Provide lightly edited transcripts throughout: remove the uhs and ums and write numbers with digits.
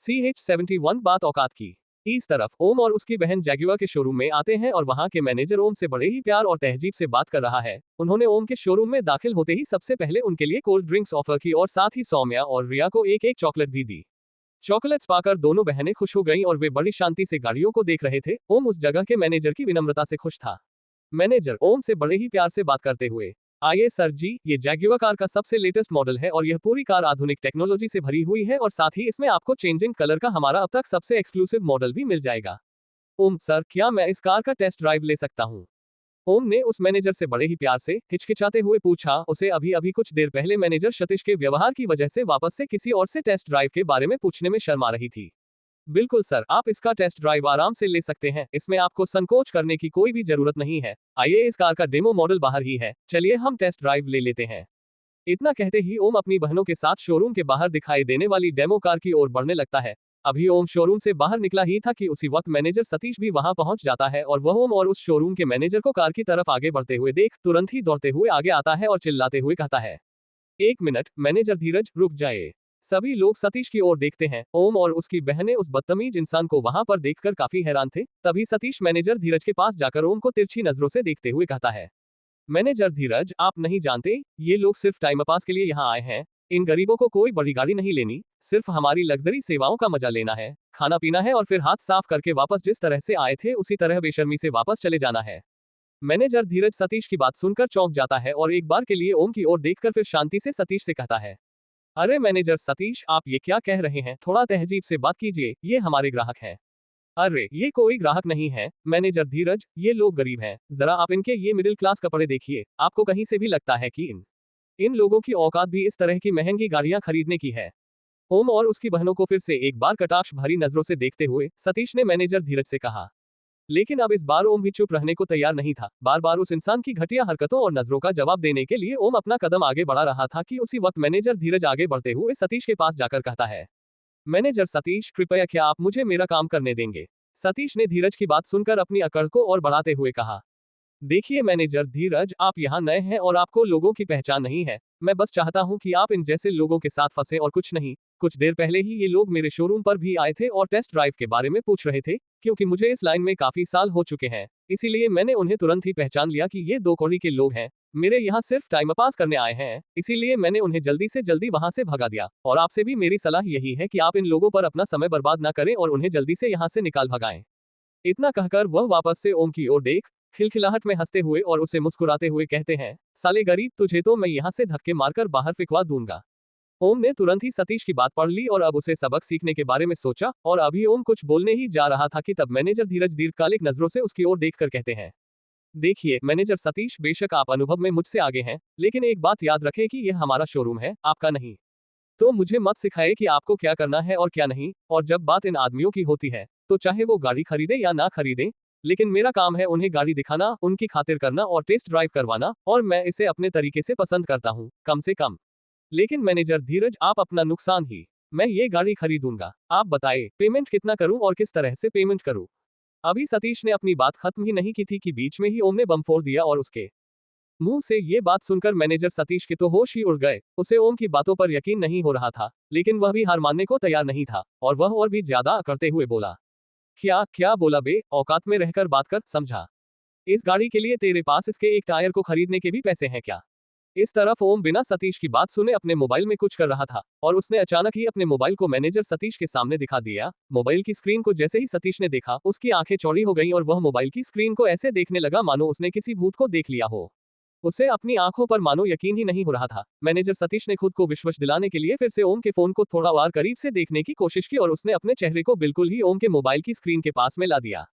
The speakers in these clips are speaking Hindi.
CH71 बात औकात की। इस तरफ ओम और उसकी बहन जैगुआर के शोरूम में आते हैं और वहां के मैनेजर ओम से बड़े ही प्यार और तहजीब से बात कर रहा है। उन्होंने ओम के शोरूम में दाखिल होते ही सबसे पहले उनके लिए कोल्ड ड्रिंक्स ऑफर की और साथ ही सौम्या और रिया को एक एक चॉकलेट भी दी। चॉकलेट्स पाकर दोनों बहनें खुश हो गईं और वे बड़ी शांति से गाड़ियों को देख रहे थे। ओम उस जगह के मैनेजर की विनम्रता से खुश था। मैनेजर ओम से बड़े ही प्यार से बात करते हुए, आइए सर जी, ये जैगुआर कार का सबसे लेटेस्ट मॉडल है और यह पूरी कार आधुनिक टेक्नोलॉजी से भरी हुई है और साथ ही इसमें आपको चेंजिंग कलर का हमारा अब तक सबसे एक्सक्लूसिव मॉडल भी मिल जाएगा। ओम सर, क्या मैं इस कार का टेस्ट ड्राइव ले सकता हूँ? ओम ने उस मैनेजर से बड़े ही प्यार से हिचकिचाते हुए पूछा। उसे अभी अभी कुछ देर पहले मैनेजर सतीश के व्यवहार की वजह से वापस से किसी और से टेस्ट ड्राइव के बारे में पूछने में शर्मा रही थी। बिल्कुल सर, आप इसका टेस्ट ड्राइव आराम से ले सकते हैं, इसमें आपको संकोच करने की कोई भी जरूरत नहीं है। आइए, इस कार का डेमो मॉडल बाहर ही है, चलिए हम टेस्ट ड्राइव ले लेते हैं। इतना कहते ही ओम अपनी बहनों के साथ शोरूम के बाहर दिखाई देने वाली डेमो कार की ओर बढ़ने लगता है। अभी ओम शोरूम से बाहर निकला ही था कि उसी वक्त मैनेजर सतीश भी वहां पहुंच जाता है और वह ओम और उस शोरूम के मैनेजर को कार की तरफ आगे बढ़ते हुए देख तुरंत ही दौड़ते हुए आगे आता है और चिल्लाते हुए कहता है, एक मिनट मैनेजर धीरज, रुक जाए। सभी लोग सतीश की ओर देखते हैं। ओम और उसकी बहनें उस बदतमीज इंसान को वहां पर देखकर काफी हैरान थे। तभी सतीश मैनेजर धीरज के पास जाकर ओम को तिरछी नजरों से देखते हुए कहता है, मैनेजर धीरज, आप नहीं जानते, ये लोग सिर्फ टाइम पास के लिए यहाँ आए हैं। इन गरीबों को कोई बड़ी गाड़ी नहीं लेनी, सिर्फ हमारी लग्जरी सेवाओं का मजा लेना है, खाना पीना है और फिर हाथ साफ करके वापस जिस तरह से आए थे उसी तरह बेशर्मी से वापस चले जाना है। मैनेजर धीरज सतीश की बात सुनकर चौंक जाता है और एक बार के लिए ओम की ओर देखकर फिर शांति से सतीश से कहता है, अरे मैनेजर सतीश, आप ये क्या कह रहे हैं? थोड़ा तहजीब से बात कीजिए, ये हमारे ग्राहक हैं। अरे ये कोई ग्राहक नहीं है मैनेजर धीरज, ये लोग गरीब हैं। जरा आप इनके ये मिडिल क्लास कपड़े देखिए, आपको कहीं से भी लगता है कि इन लोगों की औकात भी इस तरह की महंगी गाड़ियां खरीदने की है? ओम और उसकी बहनों को फिर से एक बार कटाक्ष भरी नजरों से देखते हुए सतीश ने मैनेजर धीरज से कहा। लेकिन अब इस बार ओम भी चुप रहने को तैयार नहीं था। बार बार उस इंसान की घटिया हरकतों और नजरों का जवाब देने के लिए ओम अपना कदम आगे बढ़ा रहा था कि उसी वक्त मैनेजर धीरज आगे बढ़ते हुए सतीश के पास जाकर कहता है, मैनेजर सतीश, कृपया क्या आप मुझे मेरा काम करने देंगे? सतीश ने धीरज की बात सुनकर अपनी अकड़ को और बढ़ाते हुए कहा, देखिए मैनेजर धीरज, आप यहाँ नए हैं और आपको लोगों की पहचान नहीं है। मैं बस चाहता हूँ कि आप इन जैसे लोगों के साथ फंसे और कुछ नहीं। कुछ देर पहले ही ये लोग मेरे शोरूम पर भी आए थे और टेस्ट ड्राइव के बारे में पूछ रहे थे, क्योंकि मुझे इस लाइन में काफी साल हो चुके हैं। इसीलिए मैंने उन्हें तुरंत ही पहचान लिया कि ये दो कौड़ी के लोग हैं, मेरे यहाँ सिर्फ टाइम पास करने आए हैं। इसीलिए मैंने उन्हें जल्दी से जल्दी वहां से भगा दिया और आपसे भी मेरी सलाह यही है कि आप इन लोगों पर अपना समय बर्बाद न करें और उन्हें जल्दी से यहाँ से निकाल भगाएं। इतना कहकर वह वापस से ओम की ओर देख खिलखिलाहट में हंसते हुए और उसे मुस्कुराते हुए कहते हैं, साले गरीब, तुझे तो मैं यहाँ से धक्के मारकर बाहर फिकवा दूंगा। ओम ने तुरंत ही सतीश की बात पढ़ ली और अब उसे सबक सीखने के बारे में सोचा और अभी ओम कुछ बोलने ही जा रहा था कि तब मैनेजर धीरज दीर्घकालिक नजरों से उसकी ओर देखकर कहते हैं, देखिए मैनेजर सतीश, बेशक आप अनुभव में मुझसे आगे हैं, लेकिन एक बात याद रखें कि यह हमारा शोरूम है, आपका नहीं। तो मुझे मत सिखाए कि आपको क्या करना है और क्या नहीं। और जब बात इन आदमियों की होती है तो चाहे वो गाड़ी खरीदे या ना खरीदे, लेकिन मेरा काम है उन्हें गाड़ी दिखाना, उनकी खातिर करना और टेस्ट ड्राइव करवाना, और मैं इसे अपने तरीके से पसंद करता हूँ, कम से कम। लेकिन मैनेजर धीरज, आप अपना नुकसान ही, मैं ये गाड़ी खरीदूंगा। आप बताइए पेमेंट कितना करूं और किस तरह से पेमेंट करूं? अभी सतीश ने अपनी बात खत्म ही नहीं की थी कि बीच में ही ओम ने बम फोड़ दिया और उसके मुंह से ये बात सुनकर मैनेजर सतीश के तो होश ही उड़ गए। उसे ओम की बातों पर यकीन नहीं हो रहा था, लेकिन वह भी हार मानने को तैयार नहीं था और वह और भी ज्यादा अकड़ते हुए बोला, क्या क्या बोला बे? औकात में रहकर बात कर, समझा? इस गाड़ी के लिए तेरे पास इसके एक टायर को खरीदने के भी पैसे हैं क्या? इस तरफ ओम बिना सतीश की बात सुने अपने मोबाइल में कुछ कर रहा था और उसने अचानक ही अपने मोबाइल को मैनेजर सतीश के सामने दिखा दिया। मोबाइल की स्क्रीन को जैसे ही सतीश ने देखा, उसकी आंखें चौड़ी हो गईं और वह मोबाइल की स्क्रीन को ऐसे देखने लगा मानो उसने किसी भूत को देख लिया हो। उसे अपनी आंखों पर मानो यकीन ही नहीं हो रहा था। मैनेजर सतीश ने खुद को विश्वास दिलाने के लिए फिर से ओम के फोन को थोड़ा और करीब से देखने की कोशिश की और उसने अपने चेहरे को बिल्कुल ही ओम के मोबाइल की स्क्रीन के पास में ला दिया।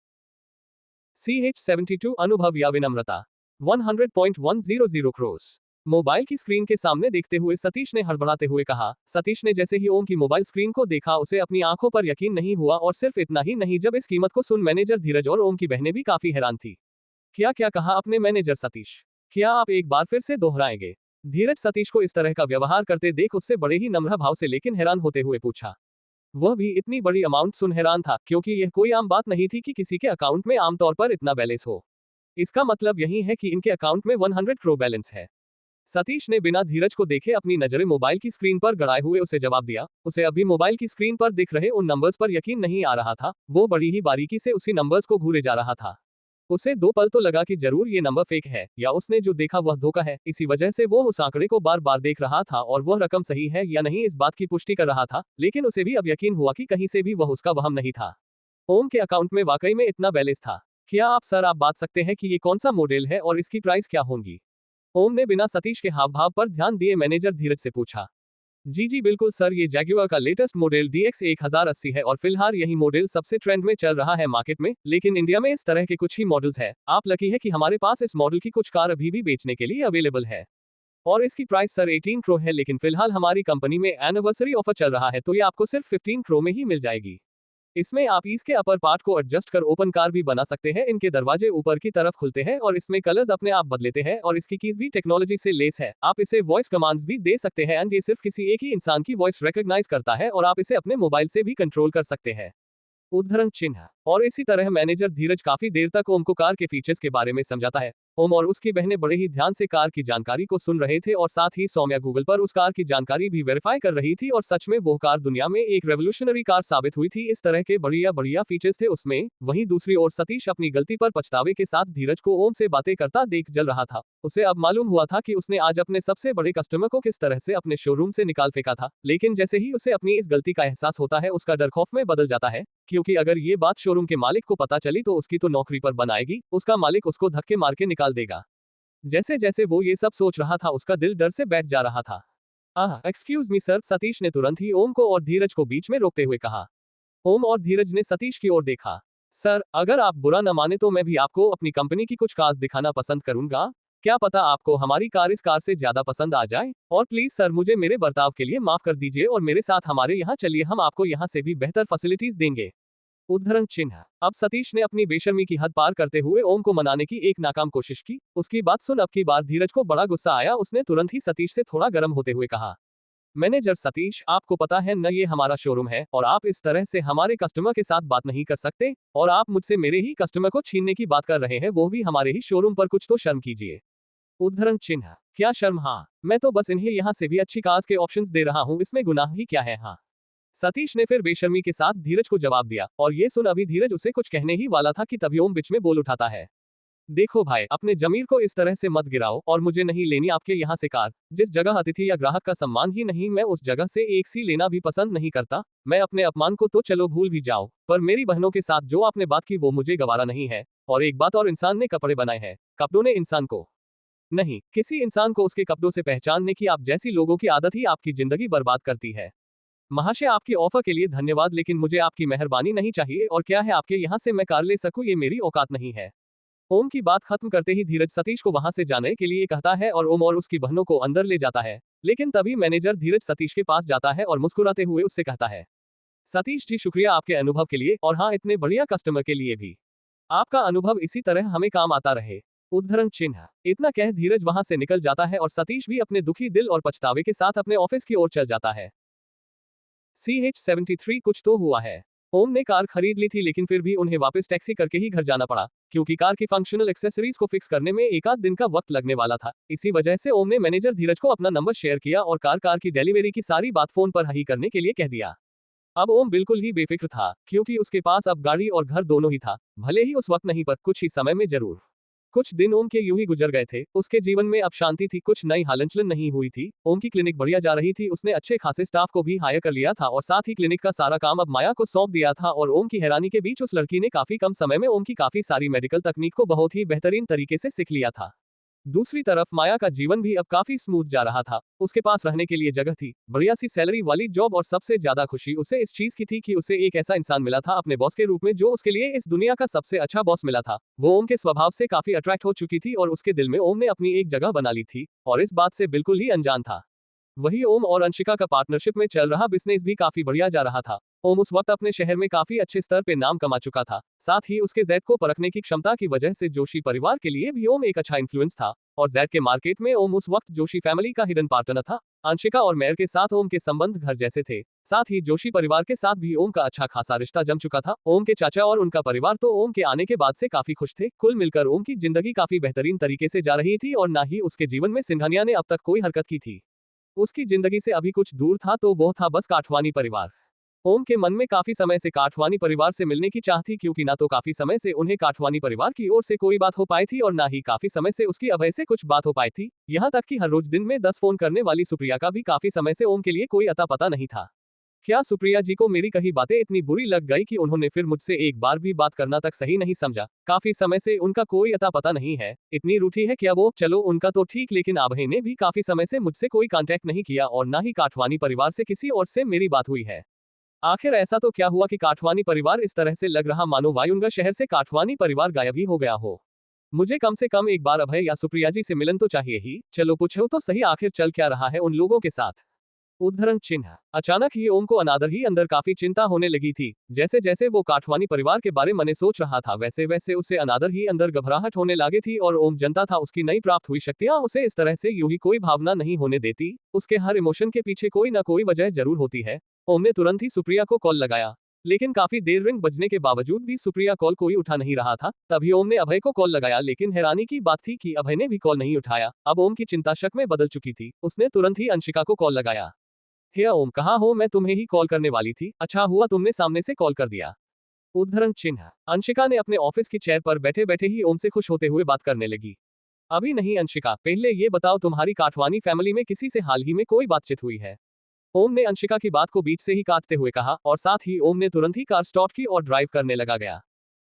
CH72 अनुभव या विनम्रता 100.100 क्रोस। मोबाइल की स्क्रीन के सामने देखते हुए सतीश ने हड़बड़ाते हुए कहा। सतीश ने जैसे ही ओम की मोबाइल स्क्रीन को देखा, उसे अपनी आंखों पर यकीन नहीं हुआ और सिर्फ इतना ही नहीं, जब इस कीमत को सुन मैनेजर धीरज और ओम की बहनें भी काफी हैरान थी। क्या क्या कहा आपने मैनेजर सतीश? क्या आप एक बार फिर से दोहराएंगे? धीरज सतीश को इस तरह का व्यवहार करते देख उससे बड़े ही नम्र भाव से लेकिन हैरान होते हुए पूछा। वह भी इतनी बड़ी अमाउंट सुन हैरान था, क्योंकि यह कोई आम बात नहीं थी कि किसी के अकाउंट में आमतौर पर इतना बैलेंस हो। इसका मतलब यही है कि इनके अकाउंट में 100 करोड़ बैलेंस है। सतीश ने बिना धीरज को देखे अपनी नजरें मोबाइल की स्क्रीन पर गड़ाए हुए उसे जवाब दिया। उसे अभी मोबाइल की स्क्रीन पर दिख रहे उन नंबर्स पर यकीन नहीं आ रहा था। वो बड़ी ही बारीकी से उसी नंबर्स को घूरे जा रहा था। उसे 2 पल तो लगा कि जरूर ये नंबर फेक है या उसने जो देखा वह धोखा है। इसी वजह से वो उस आंकड़े को बार बार देख रहा था और वह रकम सही है या नहीं इस बात की पुष्टि कर रहा था। लेकिन उसे भी अब यकीन हुआ कि कहीं से भी वह उसका वहम नहीं था। ओम के अकाउंट में वाकई में इतना बैलेंस था। क्या आप बात सकते हैं कि ये कौन सा मॉडल है और इसकी प्राइस क्या होगी? ओम ने बिना सतीश के हाव भाव पर ध्यान दिए मैनेजर धीरज से पूछा। जी बिल्कुल सर, ये जैगुआर का लेटेस्ट मॉडल DX 1080 है और फिलहाल यही मॉडल सबसे ट्रेंड में चल रहा है मार्केट में। लेकिन इंडिया में इस तरह के कुछ ही मॉडल्स है। आप लकी है कि हमारे पास इस मॉडल की कुछ कार अभी भी बेचने के लिए अवेलेबल है और इसकी प्राइस सर 18 करोड़ है। लेकिन फिलहाल हमारी कंपनी में एनिवर्सरी ऑफर चल रहा है तो ये आपको सिर्फ 15 करोड़ में ही मिल जाएगी। इसमें आप इसके अपर पार्ट को एडजस्ट कर ओपन कार भी बना सकते हैं। इनके दरवाजे ऊपर की तरफ खुलते हैं और इसमें कलर्स अपने आप बदलेते हैं और इसकी कीज भी टेक्नोलॉजी से लेस है। आप इसे वॉइस कमांड्स भी दे सकते हैं एंड ये सिर्फ किसी एक ही इंसान की वॉइस रिकॉग्नाइज करता है और आप इसे अपने मोबाइल से भी कंट्रोल कर सकते हैं। उद्धरण चिन्ह। और इसी तरह मैनेजर धीरज काफी देर तक ओम को कार के फीचर्स के बारे में समझाता है। ओम और उसकी बहनें बड़े ही ध्यान से कार की जानकारी को सुन रहे थे और साथ ही सौम्या गूगल पर उस कार की जानकारी भी वेरीफाई कर रही थी और सच में वो कार दुनिया में एक रेवोल्यूशनरी कार साबित हुई थी। इस तरह के बढ़िया बढ़िया फीचर्स थे उसमें। वहीं दूसरी ओर सतीश अपनी गलती पर पछतावे के साथ धीरज को ओम से बातें करता देख जल रहा था। उसे अब मालूम हुआ था कि उसने आज अपने सबसे बड़े कस्टमर को किस तरह से अपने शोरूम से निकाल फेंका था। लेकिन जैसे ही उसे अपनी इस गलती का एहसास होता है उसका डर खौफ में बदल जाता है, क्योंकि अगर ये बात शोरूम के मालिक को पता चली तो उसकी तो नौकरी पर बनाएगी। उसका मालिक उसको धक्के मार के निकाल देगा। जैसे जैसे वो ये सब सोच रहा था उसका दिल डर से बैठ जा रहा था। एक्सक्यूज मी सर, सतीश ने तुरंत ही ओम को और धीरज को बीच में रोकते हुए कहा। ओम और धीरज ने सतीश की ओर देखा। सर, अगर आप बुरा न माने तो मैं भी आपको अपनी कंपनी की कुछ कार्स दिखाना पसंद करूंगा। क्या पता आपको हमारी कार इस कार से ज्यादा पसंद आ जाए। और प्लीज सर, मुझे मेरे बर्ताव के लिए माफ कर दीजिए और मेरे साथ हमारे यहाँ चलिए, हम आपको यहाँ से भी बेहतर फैसिलिटीज देंगे। उद्धरण चिन्ह। अब सतीश ने अपनी बेशर्मी की हद पार करते हुए ओम को मनाने की एक नाकाम कोशिश की। उसकी बात सुन अब की बार धीरज को बड़ा गुस्सा आया। उसने तुरंत ही सतीश से थोड़ा गर्म होते हुए कहा, मैनेजर सतीश, आपको पता है न ये हमारा शोरूम है और आप इस तरह से हमारे कस्टमर के साथ बात नहीं कर सकते। और आप मुझसे मेरे ही कस्टमर को छीनने की बात कर रहे हैं, वो भी हमारे ही शोरूम पर। कुछ तो शर्म कीजिए। उद्धरण चिन्ह। क्या शर्म? हाँ, मैं तो बस इन्हें यहाँ से भी अच्छी कार्स के ऑप्शंस दे रहा हूँ, इसमें गुनाह ही क्या है। हाँ, सतीश ने फिर बेशर्मी के साथ धीरज को जवाब दिया। और ये सुन अभी धीरज उसे कुछ कहने ही वाला था कि तभी ओम बीच में बोल उठाता है, देखो भाई, अपने जमीर को इस तरह से मत गिराओ और मुझे नहीं लेनी आपके यहाँ से कार। जिस जगह अतिथि या ग्राहक का सम्मान ही नहीं, मैं उस जगह से एक सी लेना भी पसंद नहीं करता। मैं अपने अपमान को तो चलो भूल भी जाओ, पर मेरी बहनों के साथ जो आपने बात की वो मुझे गवारा नहीं है। और एक बात और, इंसान ने कपड़े बनाए हैं, कपड़ों ने इंसान को नहीं। किसी इंसान को उसके कपड़ों से पहचानने की आप जैसी लोगों की आदत ही आपकी जिंदगी बर्बाद करती है। महाशय, आपकी ऑफर के लिए धन्यवाद, लेकिन मुझे आपकी मेहरबानी नहीं चाहिए। और क्या है आपके यहाँ से मैं कार ले सकूं, ये मेरी औकात नहीं है। ओम की बात खत्म करते ही धीरज सतीश को वहां से जाने के लिए कहता है और ओम और उसकी बहनों को अंदर ले जाता है। लेकिन तभी मैनेजर धीरज सतीश के पास जाता है और मुस्कुराते हुए उससे कहता है, सतीश जी, शुक्रिया आपके अनुभव के लिए और हाँ, इतने बढ़िया कस्टमर के लिए भी। आपका अनुभव इसी तरह हमें काम आता रहे। उद्धरण चिन्ह। इतना कह धीरज वहां से निकल जाता है और सतीश भी अपने दुखी दिल और पछतावे के साथ अपने ऑफिस की ओर चल जाता है। CH73 कुछ तो हुआ है। ओम ने कार खरीद ली थी, लेकिन फिर भी उन्हें वापस टैक्सी करके ही घर जाना पड़ा, क्योंकि कार की फंक्शनल एक्सेसरीज को फिक्स करने में एक आध दिन का वक्त लगने वाला था। इसी वजह से ओम ने मैनेजर धीरज को अपना नंबर शेयर किया और कार की डिलीवरी की सारी बात फोन पर ही करने के लिए कह दिया। अब ओम बिल्कुल ही बेफिक्र था, क्योंकि उसके पास अब गाड़ी और घर दोनों ही था। भले ही उस वक्त नहीं, पर कुछ ही समय में जरूर। कुछ दिन ओम के यूं ही गुजर गए थे। उसके जीवन में अब शांति थी, कुछ नई हलचल नहीं हुई थी। ओम की क्लिनिक बढ़िया जा रही थी, उसने अच्छे खासे स्टाफ को भी हायर कर लिया था और साथ ही क्लिनिक का सारा काम अब माया को सौंप दिया था। और ओम की हैरानी के बीच उस लड़की ने काफी कम समय में ओम की काफी सारी मेडिकल तकनीक को बहुत ही बेहतरीन तरीके से सीख लिया था। दूसरी तरफ माया का जीवन भी अब काफी स्मूथ जा रहा था। उसके पास रहने के लिए जगह थी, बढ़िया सी सैलरी वाली जॉब और सबसे ज्यादा खुशी उसे इस चीज की थी कि उसे एक ऐसा इंसान मिला था अपने बॉस के रूप में जो उसके लिए इस दुनिया का सबसे अच्छा बॉस मिला था। वो ओम के स्वभाव से काफी अट्रैक्ट हो चुकी थी और उसके दिल में ओम ने अपनी एक जगह बना ली थी और इस बात से बिल्कुल ही अनजान था। वही ओम और अंशिका का पार्टनरशिप में चल रहा बिजनेस भी काफी बढ़िया जा रहा था। ओम उस वक्त अपने शहर में काफी अच्छे स्तर पे नाम कमा चुका था। साथ ही उसके जैद को परखने की क्षमता की वजह से जोशी परिवार के लिए भी ओम एक अच्छा इन्फ्लुएंस था और जैद के मार्केट में ओम उस वक्त जोशी फैमिली का हिडन पार्टनर था। अंशिका और मेयर के साथ ओम के संबंध घर जैसे थे। साथ ही जोशी परिवार के साथ भी ओम का अच्छा खासा रिश्ता जम चुका था। ओम के चाचा और उनका परिवार तो ओम के आने के बाद से काफी खुश थे। कुल मिलकर ओम की जिंदगी काफी बेहतरीन तरीके से जा रही थी और ना ही उसके जीवन में सिंघानिया ने अब तक कोई हरकत की थी। उसकी जिंदगी से अभी कुछ दूर था तो वो था बस काठवानी परिवार। ओम के मन में काफी समय से काठवानी परिवार से मिलने की चाह थी, क्योंकि ना तो काफी समय से उन्हें काठवानी परिवार की ओर से कोई बात हो पाई थी और ना ही काफी समय से उसकी अभय से कुछ बात हो पाई थी। यहाँ तक कि हर रोज दिन में 10 फोन करने वाली सुप्रिया का भी काफी समय से ओम के लिए कोई अता पता नहीं था। क्या सुप्रिया जी को मेरी कही बातें इतनी बुरी लग गई कि उन्होंने फिर मुझसे एक बार भी बात करना तक सही नहीं समझा? काफी समय से उनका कोई अता पता नहीं है, इतनी रूठी है क्या वो? चलो उनका तो ठीक, लेकिन अभय ने भी काफी समय से मुझसे कोई कांटेक्ट नहीं किया और ना ही काठवानी परिवार से किसी और से मेरी बात हुई है। आखिर ऐसा तो क्या हुआ कि काठवानी परिवार इस तरह से लग रहा मानो वायुंगा शहर से काठवानी परिवार गायब ही हो गया हो? मुझे कम से कम एक बार अभय या सुप्रिया जी से मिलन तो चाहिए ही। चलो पूछो तो सही, आखिर चल क्या रहा है उन लोगों के साथ? उद्धरण चिन्ह। अचानक ही ओम को अंदर ही अंदर काफी चिंता होने लगी थी। जैसे जैसे वो काठवानी परिवार के बारे में सोच रहा था वैसे वैसे उसे अंदर ही अंदर घबराहट होने लगी थी और ओम जनता था उसकी नई प्राप्त हुई शक्तियां उसे इस तरह से यूं ही कोई भावना नहीं होने देती। उसके हर इमोशन के पीछे कोई ना कोई वजह जरूर होती है। ओम ने तुरंत ही सुप्रिया को कॉल लगाया, लेकिन काफी देर रिंग बजने के बावजूद भी सुप्रिया कॉल कोई उठा नहीं रहा था। तभी ओम ने अभय को कॉल लगाया, लेकिन हैरानी की बात थी कि अभय ने भी कॉल नहीं उठाया। अब ओम की चिंता शक में बदल चुकी थी। उसने तुरंत ही अंशिका को कॉल लगाया। हे ओम, कहाँ हो? मैं तुम्हें ही कॉल करने वाली थी। अच्छा हुआ तुमने सामने से कॉल कर दिया। उद्धरण चिन्ह। अंशिका ने अपने ऑफिस की चेयर पर बैठे बैठे ही ओम से खुश होते हुए बात करने लगी। अभी नहीं अंशिका, पहले ये बताओ तुम्हारी काठवानी फैमिली में किसी से हाल ही में कोई बातचीत हुई है? ओम ने अंशिका की बात को बीच से ही काटते हुए कहा और साथ ही ओम ने तुरंत ही कार स्टार्ट की और ड्राइव करने लगा गया।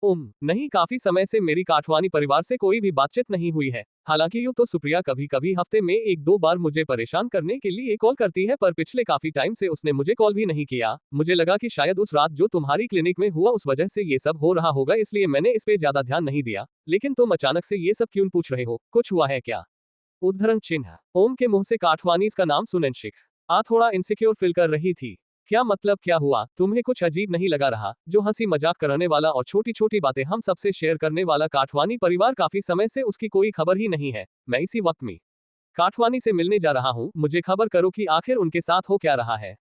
ओम, नहीं, काफी समय से मेरी काठवानी परिवार से कोई भी बातचीत नहीं हुई है। हालांकि यूं तो सुप्रिया कभी कभी हफ्ते में 1-2 बार मुझे परेशान करने के लिए कॉल करती है, पर पिछले काफी टाइम से उसने मुझे कॉल भी नहीं किया। मुझे लगा कि शायद उस रात जो तुम्हारी क्लिनिक में हुआ उस वजह से ये सब हो रहा होगा, इसलिए मैंने इस पे ज्यादा ध्यान नहीं दिया। लेकिन तुम अचानक से ये सब क्यों पूछ रहे हो? कुछ हुआ है क्या? उद्धरण चिन्ह। ओम के मुंह से काठवानीज का नाम सुन अंशिका थोड़ा इनसिक्योर फील कर रही थी। क्या मतलब, क्या हुआ? तुम्हें कुछ अजीब नहीं लगा रहा? जो हंसी मजाक करने वाला और छोटी छोटी बातें हम सबसे शेयर करने वाला काठवानी परिवार काफी समय से उसकी कोई खबर ही नहीं है। मैं इसी वक्त में काठवानी से मिलने जा रहा हूँ, मुझे खबर करो कि आखिर उनके साथ हो क्या रहा है।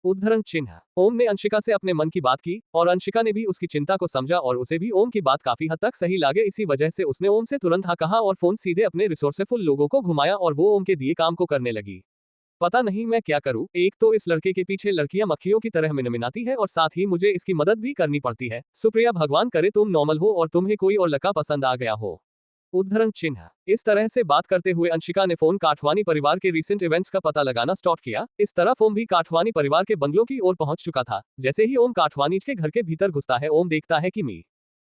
उद्धरण चिन्ह। ओम ने अंशिका से अपने मन की बात की और अंशिका ने भी उसकी चिंता को समझा और उसे भी ओम की बात काफी हद तक सही लगे। इसी वजह से उसने ओम से तुरंत हाँ कहा और फोन सीधे अपने रिसोर्सफुल लोगों को घुमाया और वो ओम के दिए काम को करने लगी। पता नहीं मैं क्या करूं, एक तो इस लड़के के पीछे लड़कियां मक्खियों की तरह मिनमिनाती है और साथ ही मुझे इसकी मदद भी करनी पड़ती है। सुप्रिया, भगवान करे तुम नॉर्मल हो और तुम्हें कोई और लड़का पसंद आ गया हो। उद्धरण चिन्ह। इस तरह से बात करते हुए अंशिका ने फोन काठवानी परिवार के रिसेंट इवेंट्स का पता लगाना स्टार्ट किया। इस तरफ ओम भी काठवानी परिवार के बंगलों की ओर पहुंच चुका था। जैसे ही ओम काठवानी के घर के भीतर घुसता है, ओम देखता है कि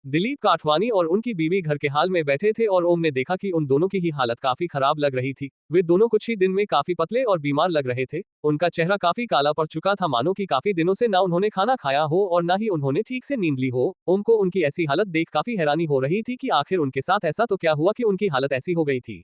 दिलीप काठवानी और उनकी बीवी घर के हाल में बैठे थे और ओम ने देखा कि उन दोनों की ही हालत काफी खराब लग रही थी। वे दोनों कुछ ही दिन में काफी पतले और बीमार लग रहे थे। उनका चेहरा काफी काला पड़ चुका था, मानो कि काफी दिनों से ना उन्होंने खाना खाया हो और ना ही उन्होंने ठीक से नींद ली हो। ओम को उनकी ऐसी हालत देख काफी हैरानी हो रही थी कि आखिर उनके साथ ऐसा तो क्या हुआ कि उनकी हालत ऐसी हो गई थी।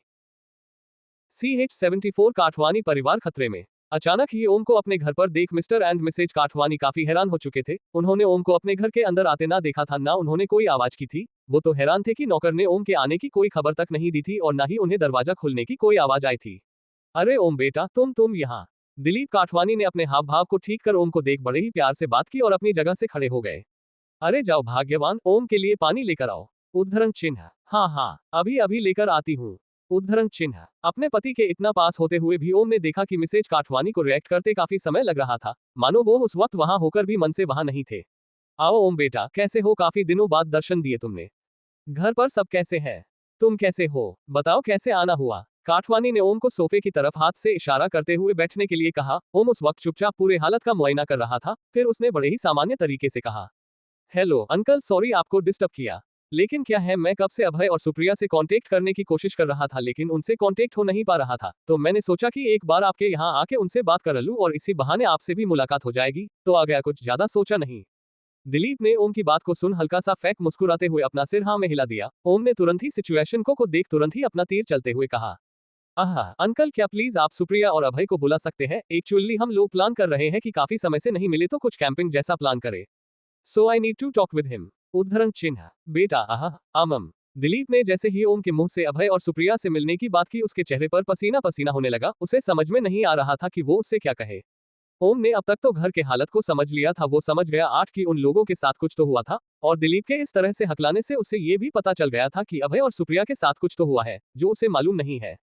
CH-74 काठवानी परिवार खतरे में। अचानक ही ओम को अपने घर पर देख मिस्टर एंड मिसेज काठवानी काफी हैरान हो चुके थे। उन्होंने ओम को अपने घर के अंदर आते ना देखा था, ना उन्होंने कोई आवाज की थी। वो तो हैरान थे कि नौकर ने ओम के आने की कोई खबर तक नहीं दी थी और ना ही उन्हें दरवाजा खुलने की कोई आवाज आई थी। अरे ओम बेटा, तुम यहाँ। दिलीप काठवानी ने अपने हाव भाव को ठीक कर ओम को देख बड़े ही प्यार से बात की और अपनी जगह से खड़े हो गए। अरे जाओ भाग्यवान, ओम के लिए पानी लेकर आओ। उद्धरण चिन्ह। हाँ हाँ, अभी अभी लेकर आती हूँ। उद्धरण चिन्ह। अपने पति के इतना पास होते हुए भी ओम ने देखा कि मिसेज काठवानी को रिएक्ट करते काफी समय लग रहा था, मानो वो उस वक्त वहां होकर भी मन से वहां नहीं थे। आओ ओम बेटा, कैसे हो? काफी दिनों बाद दर्शन दिए तुमने। घर पर सब कैसे है? तुम कैसे हो? बताओ कैसे आना हुआ? काठवानी ने ओम को सोफे की तरफ हाथ से इशारा करते हुए बैठने के लिए कहा। ओम उस वक्त चुपचाप पूरे हालत का मुआयना कर रहा था। फिर उसने बड़े ही सामान्य तरीके से कहा, हेलो अंकल, सॉरी आपको डिस्टर्ब किया। लेकिन क्या है, मैं कब से अभय और सुप्रिया से कांटेक्ट करने की कोशिश कर रहा था, लेकिन उनसे कांटेक्ट हो नहीं पा रहा था। तो मैंने सोचा कि एक बार आपके यहाँ आके उनसे बात कर लूं और इसी बहाने आपसे भी मुलाकात हो जाएगी। तो आ गया, कुछ ज्यादा सोचा नहीं। दिलीप ने ओम की बात को सुन हल्का सा फेक मुस्कुराते हुए अपना सिर हाँ में हिला दिया। ओम ने तुरंत ही सिचुएशन को देख तुरंत ही अपना तीर चलते हुए कहा, आहा अंकल, क्या प्लीज आप सुप्रिया और अभय को बुला सकते हैं? एक्चुअली हम लोग प्लान कर रहे हैं कि काफी समय से नहीं मिले तो कुछ कैंपिंग जैसा प्लान करें। So I need to talk with him. उद्धरण चिन्ह। बेटा, आहा आमम। दिलीप ने जैसे ही ओम के मुंह से अभय और सुप्रिया से मिलने की बात की उसके चेहरे पर पसीना पसीना होने लगा। उसे समझ में नहीं आ रहा था कि वो उससे क्या कहे। ओम ने अब तक तो घर के हालत को समझ लिया था, वो समझ गया आठ कि उन लोगों के साथ कुछ तो हुआ था, और दिलीप के इस तरह से हकलाने से उसे ये भी पता चल गया था कि अभय और सुप्रिया के साथ कुछ तो हुआ है जो उसे मालूम नहीं है।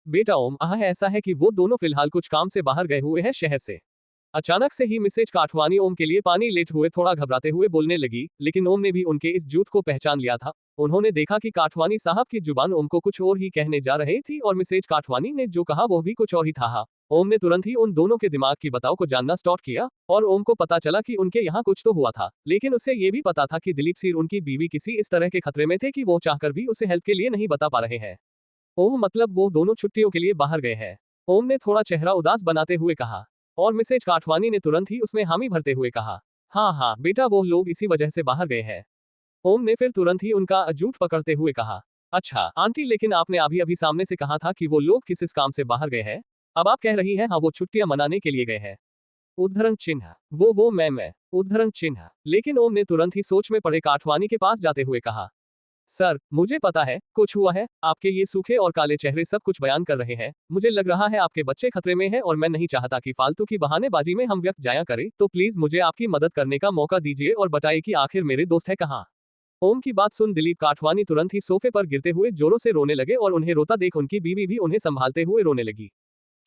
बेटा ओम, ऐसा है कि वो दोनों फिलहाल कुछ काम से बाहर गए हुए हैं शहर से। अचानक से ही मिसेज काठवानी ओम के लिए पानी लेट हुए थोड़ा घबराते हुए बोलने लगी, लेकिन ओम ने भी उनके इस झूठ को पहचान लिया था। उन्होंने देखा कि काठवानी साहब की जुबान ओम को कुछ और ही कहने जा रही थी और मिसेज काठवानी ने जो कहा वो भी कुछ और ही था। ओम ने तुरंत ही उन दोनों के दिमाग की बताव को जानना स्टार्ट किया और ओम को पता चला कि उनके यहाँ कुछ तो हुआ था, लेकिन उसे ये भी पता था कि दिलीप सिर उनकी बीवी किसी इस तरह के खतरे में थे कि वो चाहकर भी उसे हेल्प के लिए नहीं बता पा रहे हैं। ओह, मतलब वो दोनों छुट्टियों के लिए बाहर गए हैं। ओम ने थोड़ा चेहरा उदास बनाते हुए कहा, और मिसेज काठवानी ने तुरंत ही उसमें हामी भरते हुए कहा, हाँ हाँ बेटा, वो लोग इसी वजह से बाहर गए हैं। ओम ने फिर तुरंत ही उनका झूठ पकड़ते हुए कहा, अच्छा आंटी, लेकिन आपने अभी अभी सामने से कहा था कि वो लोग किस काम से बाहर गए हैं। अब आप कह रही हैं हाँ वो छुट्टियां मनाने के लिए गए हैं। उद्धरण चिन्ह, वो मैं उद्धरण चिन्ह। लेकिन ओम ने तुरंत ही सोच में पड़े काठवानी के पास जाते हुए कहा, सर मुझे पता है कुछ हुआ है, आपके ये सूखे और काले चेहरे सब कुछ बयान कर रहे हैं। मुझे लग रहा है आपके बच्चे खतरे में हैं और मैं नहीं चाहता कि फालतू की बहानेबाजी में हम व्यक्त जाया करें, तो प्लीज मुझे आपकी मदद करने का मौका दीजिए और बताइए कि आखिर मेरे दोस्त है कहाँ। ओम की बात सुन दिलीप काठवानी तुरंत ही सोफे पर गिरते हुए जोरों से रोने लगे और उन्हें रोता देख उनकी बीवी भी उन्हें संभालते हुए रोने लगी।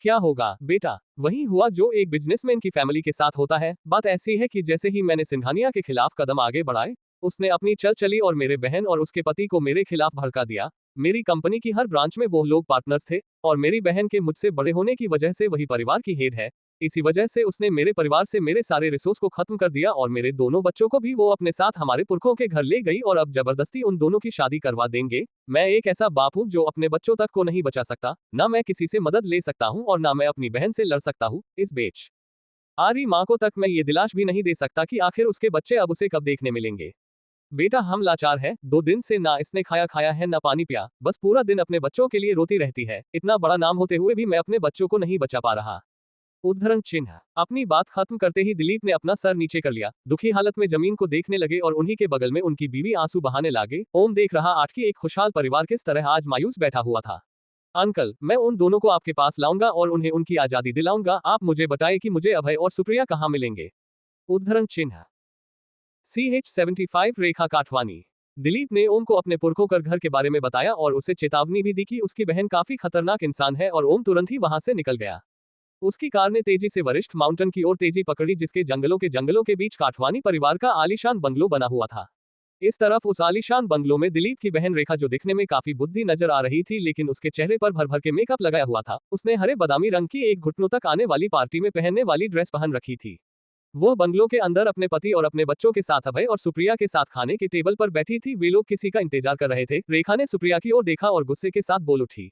क्या होगा बेटा, वही हुआ जो एक बिजनेसमैन की फैमिली के साथ होता है। बात ऐसी है कि जैसे ही मैंने सिंघानिया के खिलाफ कदम आगे बढ़ाए, उसने अपनी चल चली और मेरे बहन और उसके पति को मेरे खिलाफ भड़का दिया। मेरी कंपनी की हर ब्रांच में वो लोग पार्टनर्स थे और मेरी बहन के मुझसे बड़े होने की वजह से वही परिवार की हेड है। इसी वजह से उसने मेरे परिवार से मेरे सारे रिसोर्स को खत्म कर दिया और मेरे दोनों बच्चों को भी वो अपने साथ हमारे पुरखों के घर ले गई और अब जबरदस्ती उन दोनों की शादी करवा देंगे। मैं एक ऐसा बाप हूँ जो अपने बच्चों तक को नहीं बचा सकता, ना मैं किसी से मदद ले सकता हूँ और ना मैं अपनी बहन से लड़ सकता हूँ। इस बेच आरी माँ को तक मैं ये दिलाश भी नहीं दे सकता कि आखिर उसके बच्चे अब उसे कब देखने मिलेंगे। बेटा हम लाचार है, 2 दिन से ना इसने खाया है ना पानी पिया, बस पूरा दिन अपने बच्चों के लिए रोती रहती है। इतना बड़ा नाम होते हुए भी मैं अपने बच्चों को नहीं बचा पा रहा। उद्धरण चिन्ह। अपनी बात खत्म करते ही दिलीप ने अपना सर नीचे कर लिया, दुखी हालत में जमीन को देखने लगे और उन्हीं के बगल में उनकी बीवी आंसू बहाने लगे। ओम देख रहा आठ की एक खुशहाल परिवार किस तरह आज मायूस बैठा हुआ था। अंकल, मैं उन दोनों को आपके पास लाऊंगा और उन्हें उनकी आजादी दिलाऊंगा। आप मुझे बताइए कि मुझे अभय और सुप्रिया कहाँ मिलेंगे। उद्धरण चिन्ह। CH75 रेखा काठवानी। दिलीप ने ओम को अपने पुरखों कर घर के बारे में बताया और उसे चेतावनी भी दी कि उसकी बहन काफी खतरनाक इंसान है और ओम तुरंत ही वहां से निकल गया। उसकी कार ने तेजी से वरिष्ठ माउंटेन की ओर तेजी पकड़ी जिसके जंगलों के बीच काठवानी परिवार का आलीशान बंगलो बना हुआ था। इस तरफ उस आलीशान बंगलो में दिलीप की बहन रेखा जो दिखने में काफी बुद्धि नजर आ रही थी, लेकिन उसके चेहरे पर भर भर के मेकअप लगाया हुआ था। उसने हरे बादामी रंग की एक घुटनों तक आने वाली पार्टी में पहनने वाली ड्रेस पहन रखी थी। वो बंगलो के अंदर अपने पति और अपने बच्चों के साथ अभय और सुप्रिया के साथ खाने के टेबल पर बैठी थी। वे लोग किसी का इंतजार कर रहे थे। रेखा ने सुप्रिया की ओर देखा और गुस्से के साथ बोल उठी,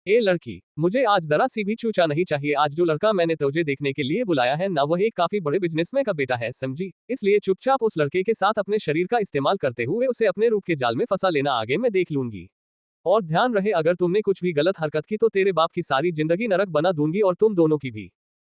ए लड़की, मुझे आज जरा सी भी चूचा नहीं चाहिए। आज जो लड़का मैंने तुझे देखने के लिए बुलाया है ना, वह एक काफी बड़े बिजनेसमैन का बेटा है, समझी। इसलिए चुपचाप उस लड़के के साथ अपने शरीर का इस्तेमाल करते हुए उसे अपने रूप के जाल में फंसा लेना, आगे मैं देख लूंगी। और ध्यान रहे, अगर तुमने कुछ भी गलत हरकत की तो तेरे बाप की सारी जिंदगी नरक बना दूंगी और तुम दोनों की भी।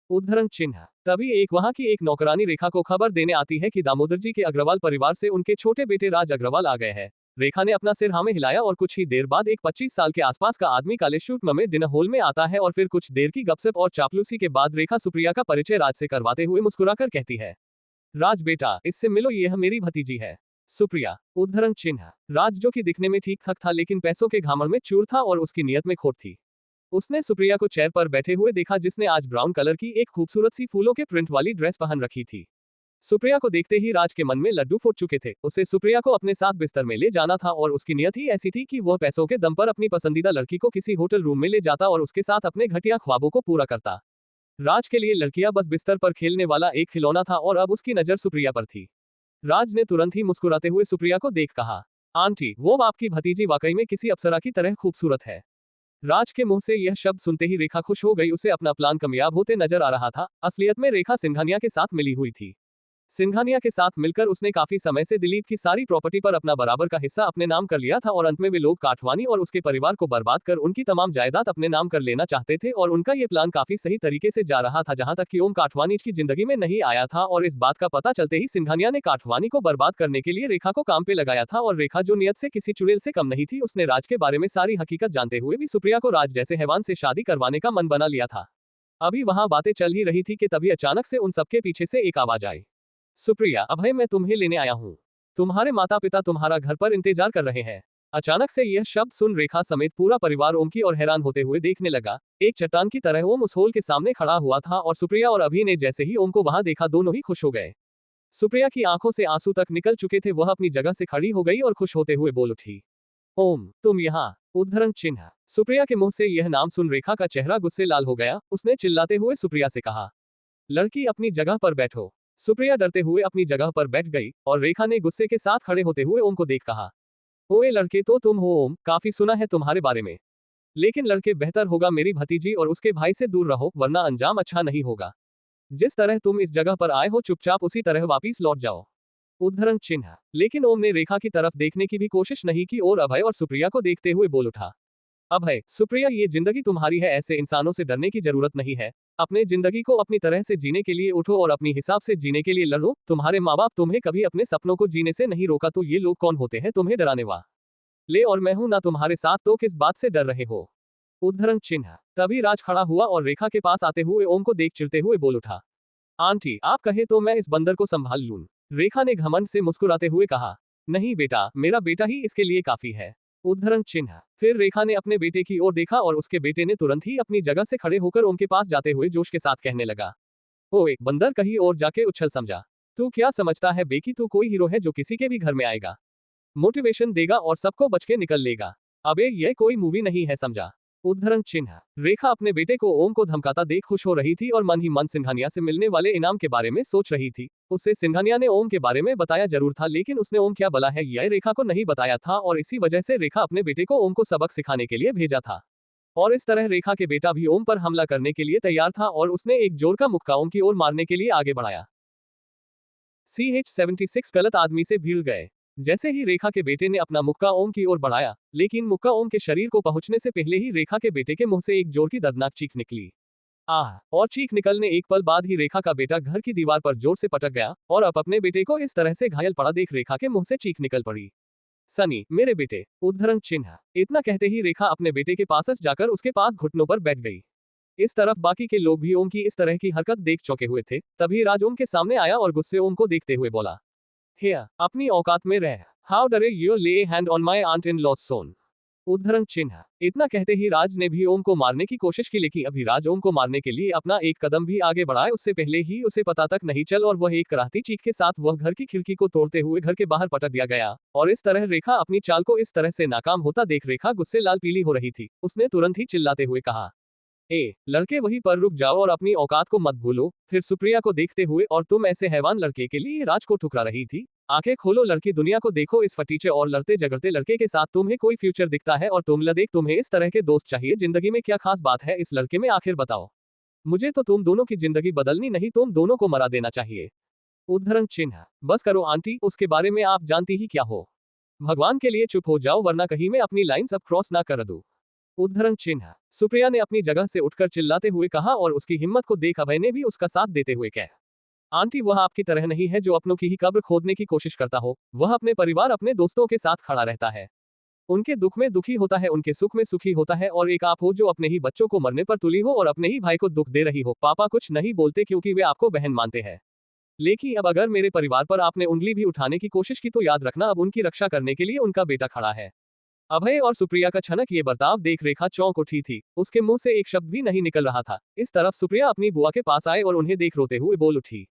उद्धरण चिन्ह। तभी वहां की एक नौकरानी रेखा को खबर देने आती है कि दामोदर जी के अग्रवाल परिवार से उनके छोटे बेटे राज अग्रवाल आ गए हैं। रेखा ने अपना सिर हाँ में हिलाया और कुछ ही देर बाद एक 25 साल के आसपास का आदमी काले शूट में डिनर हॉल में आता है और फिर कुछ देर की गपशप और चापलूसी के बाद रेखा सुप्रिया का परिचय राज से करवाते हुए मुस्कुराकर कहती है, राज बेटा, इससे मिलो, यह मेरी भतीजी है सुप्रिया। उद्धरण चिन्ह। राज जो कि दिखने में ठीक ठाक था लेकिन पैसों के घमंड में चूर था और उसकी नीयत में खोट थी। उसने सुप्रिया को चेयर पर बैठे हुए देखा जिसने आज ब्राउन कलर की एक खूबसूरत सी फूलों के प्रिंट वाली ड्रेस पहन रखी थी। सुप्रिया को देखते ही राज के मन में लड्डू फूट चुके थे। उसे सुप्रिया को अपने साथ बिस्तर में ले जाना था और उसकी नियत ही ऐसी थी कि वह पैसों के दम पर अपनी पसंदीदा लड़की को किसी होटल रूम में ले जाता और उसके साथ अपने घटिया ख्वाबों को पूरा करता। राज के लिए लड़कियां बस बिस्तर पर खेलने वाला एक खिलौना था और अब उसकी नजर सुप्रिया पर थी। राज ने तुरंत ही मुस्कुराते हुए सुप्रिया को देख कहा, आंटी, वो आपकी भतीजी वाकई में किसी अप्सरा की तरह खूबसूरत है। राज के मुंह से यह शब्द सुनते ही रेखा खुश हो गई। उसे अपना प्लान कामयाब होते नजर आ रहा था। असलियत में रेखा सिंघानिया के साथ मिली हुई थी। सिंघानिया के साथ मिलकर उसने काफी समय से दिलीप की सारी प्रॉपर्टी पर अपना बराबर का हिस्सा अपने नाम कर लिया था और अंत में वे लोग काठवानी और उसके परिवार को बर्बाद कर उनकी तमाम जायदाद अपने नाम कर लेना चाहते थे और उनका ये प्लान काफी सही तरीके से जा रहा था जहां तक कि ओम काठवानी की जिंदगी में नहीं आया था और इस बात का पता चलते ही सिंघानिया ने काठवानी को बर्बाद करने के लिए रेखा को काम पे लगाया था और रेखा जो नियत से किसी चुड़ैल से कम नहीं थी, उसने राज के बारे में सारी हकीकत जानते हुए भी सुप्रिया को राज जैसे हैवान से शादी करवाने का मन बना लिया था। अभी वहां बातें चल ही रही थी कि तभी अचानक से उन सबके पीछे से एक आवाज आई। सुप्रिया, अभय, मैं तुम्हें लेने आया हूँ। तुम्हारे माता पिता तुम्हारा घर पर इंतजार कर रहे हैं। अचानक से यह शब्द सुन रेखा समेत पूरा परिवार ओम की ओर हैरान होते हुए देखने लगा। एक चट्टान की तरह ओम उस होल के सामने खड़ा हुआ था और सुप्रिया और अभि ने जैसे ही ओम को वहां देखा दोनों ही खुश हो गए। सुप्रिया की आंखों से आंसू तक निकल चुके थे, वह अपनी जगह से खड़ी हो गई और खुश होते हुए बोल उठी, ओम, तुम यहाँ? उद्धरण चिन्ह। सुप्रिया के मुंह से यह नाम सुन रेखा का चेहरा गुस्से लाल हो गया। उसने चिल्लाते हुए सुप्रिया से कहा, लड़की अपनी जगह पर बैठो। सुप्रिया डरते हुए अपनी जगह पर बैठ गई और रेखा ने गुस्से के साथ खड़े होते हुए ओम को देख कहा, ओए लड़के, तो तुम हो ओम, काफी सुना है तुम्हारे बारे में। लेकिन लड़के, बेहतर होगा मेरी भतीजी और उसके भाई से दूर रहो, वरना अंजाम अच्छा नहीं होगा। जिस तरह तुम इस जगह पर आए हो चुपचाप उसी तरह वापिस लौट जाओ। उद्धरण चिन्ह। लेकिन ओम ने रेखा की तरफ देखने की भी कोशिश नहीं की और अभय और सुप्रिया को देखते हुए बोल उठा, अभय, सुप्रिया, ये जिंदगी तुम्हारी है, ऐसे इंसानों से डरने की जरूरत नहीं है। अपने जिंदगी को अपनी तरह से जीने के लिए उठो और अपनी हिसाब से जीने के लिए लड़ो। तुम्हारे माँ बाप तुम्हें कभी अपने सपनों को जीने से नहीं रोका, तो ये लोग कौन होते हैं तुम्हें डराने वाले? और मैं हूं ना तुम्हारे साथ, तो किस बात से डर रहे हो? उद्धरण चिन्ह। तभी राज खड़ा हुआ और रेखा के पास आते हुए ओम को देख चिढ़ते हुए बोल उठा, आंटी, आप कहे तो मैं इस बंदर को संभाल लूं। रेखा ने घमंड से मुस्कुराते हुए कहा, नहीं बेटा, मेरा बेटा ही इसके लिए काफी है। उद्धरण चिन्ह। फिर रेखा ने अपने बेटे की ओर देखा और उसके बेटे ने तुरंत ही अपनी जगह से खड़े होकर ओम के पास जाते हुए जोश के साथ कहने लगा, ओए बंदर, कहीं और जाके उछल समझा। तू क्या समझता है बेकी, तू कोई हीरो है जो किसी के भी घर में आएगा, मोटिवेशन देगा और सबको बच के निकल लेगा? अबे यह कोई मूवी नहीं है, समझा? उद्धरण चिन्ह। रेखा अपने बेटे को ओम को धमकाता देख खुश हो रही थी और मन ही मन सिंघानिया से मिलने वाले इनाम के बारे में सोच रही थी। उससे सिंघानिया ने ओम के बारे में बताया जरूर था, लेकिन उसने ओम क्या भला है यह रेखा को नहीं बताया था और इसी वजह से रेखा अपने बेटे को ओम को सबक सिखाने के लिए भेजा था। और इस तरह रेखा के बेटा भी ओम पर हमला करने के लिए तैयार था और उसने एक जोर का मुक्का ओम की ओर मारने के लिए आगे बढ़ाया। CH-76 गलत आदमी से भिड़ गए। जैसे ही रेखा के बेटे ने अपना मुक्का ओम की ओर बढ़ाया, लेकिन मुक्का ओम के शरीर को पहुंचने से पहले ही रेखा के बेटे के मुंह से एक जोर की दर्दनाक चीख निकली। आह! और चीख निकलने एक पल बाद ही रेखा का बेटा घर की दीवार पर जोर से पटक गया और अब अपने बेटे को इस तरह से घायल पड़ा देख रेखा के मुंह से चीख निकल पड़ी, सनी, मेरे बेटे। उद्धरण चिन्ह। इतना कहते ही रेखा अपने बेटे के पास जाकर उसके पास घुटनों पर बैठ गई। इस तरफ बाकी के लोग भी ओम की इस तरह की हरकत देख चौंके हुए थे। तभी राज ओम के सामने आया और गुस्से ओम को देखते हुए बोला, हिया, अपनी औकात में रह। How dare you lay hand on my aunt in law's son. उद्धरण चिन्ह। इतना कहते ही राज ने भी ओम को मारने की कोशिश की, लेकिन अभी राज ओम को मारने के लिए अपना एक कदम भी आगे बढ़ाए उससे पहले ही उसे पता तक नहीं चल और वह एक कराहती चीख के साथ वह घर की खिड़की को तोड़ते हुए घर के बाहर पटक दिया गया। और इस तरह रेखा अपनी चाल को इस तरह से नाकाम होता देख रेखा गुस्से लाल पीली हो रही थी। उसने तुरंत ही चिल्लाते हुए कहा, ए लड़के, वहीं पर रुक जाओ और अपनी औकात को मत भूलो। फिर सुप्रिया को देखते हुए, और तुम ऐसे हैवान लड़के के लिए राज को ठुकरा रही थी? आंखें खोलो लड़की, दुनिया को देखो। इस फटीचे और लड़ते झगड़ते लड़के के साथ तुम्हें कोई फ्यूचर दिखता है? और तुम लदेख, तुम्हें इस तरह के दोस्त चाहिए? जिंदगी में क्या खास बात है इस लड़के में आखिर बताओ? मुझे तो तुम दोनों की जिंदगी बदलनी नहीं, तुम दोनों को मरा देना चाहिए। उद्धरण चिन्ह। बस करो आंटी, उसके बारे में आप जानती ही क्या हो। भगवान के लिए चुप हो जाओ, वरना कहीं मैं अपनी लाइंस अब क्रॉस ना कर दूं। उद्धरण चिन्ह। सुप्रिया ने अपनी जगह से उठकर चिल्लाते हुए कहा और उसकी हिम्मत को देख अभय ने भी उसका साथ देते हुए कहा, आंटी, वह आपकी तरह नहीं है जो अपनों की ही कब्र खोदने की कोशिश करता हो। वह अपने परिवार, अपने दोस्तों के साथ खड़ा रहता है। उनके दुख में दुखी होता है, उनके सुख में सुखी होता है। और एक आप हो जो अपने ही बच्चों को मरने पर तुली हो और अपने ही भाई को दुख दे रही हो। पापा कुछ नहीं बोलते क्योंकि वे आपको बहन मानते हैं, लेकिन अब अगर मेरे परिवार पर आपने उंगली भी उठाने की कोशिश की तो याद रखना, अब उनकी रक्षा करने के लिए उनका बेटा खड़ा है। अभय और सुप्रिया का अचानक ये बर्ताव देख रेखा चौंक उठी थी। उसके मुंह से एक शब्द भी नहीं निकल रहा था। इस तरफ सुप्रिया अपनी बुआ के पास आए और उन्हें देख रोते हुए बोल उठी,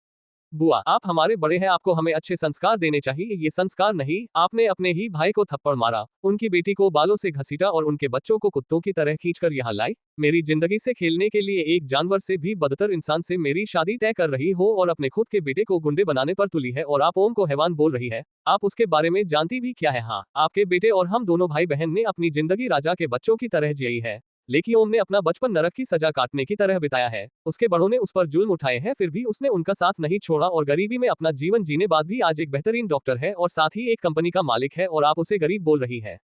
बुआ, आप हमारे बड़े हैं, आपको हमें अच्छे संस्कार देने चाहिए। ये संस्कार नहीं, आपने अपने ही भाई को थप्पड़ मारा, उनकी बेटी को बालों से घसीटा और उनके बच्चों को कुत्तों की तरह खींचकर यहाँ लाई। मेरी जिंदगी से खेलने के लिए एक जानवर से भी बदतर इंसान से मेरी शादी तय कर रही हो और अपने खुद के बेटे को गुंडे बनाने पर तुली है। और आप ओम को हैवान बोल रही है। आप उसके बारे में जानती भी क्या है? हाँ, आपके बेटे और हम दोनों भाई बहन ने अपनी जिंदगी राजा के बच्चों की तरह जियी है, लेकिन ओम ने अपना बचपन नरक की सजा काटने की तरह बिताया है। उसके बड़ों ने उस पर जुल्म उठाए हैं, फिर भी उसने उनका साथ नहीं छोड़ा और गरीबी में अपना जीवन जीने बाद भी आज एक बेहतरीन डॉक्टर है और साथ ही एक कंपनी का मालिक है, और आप उसे गरीब बोल रही है।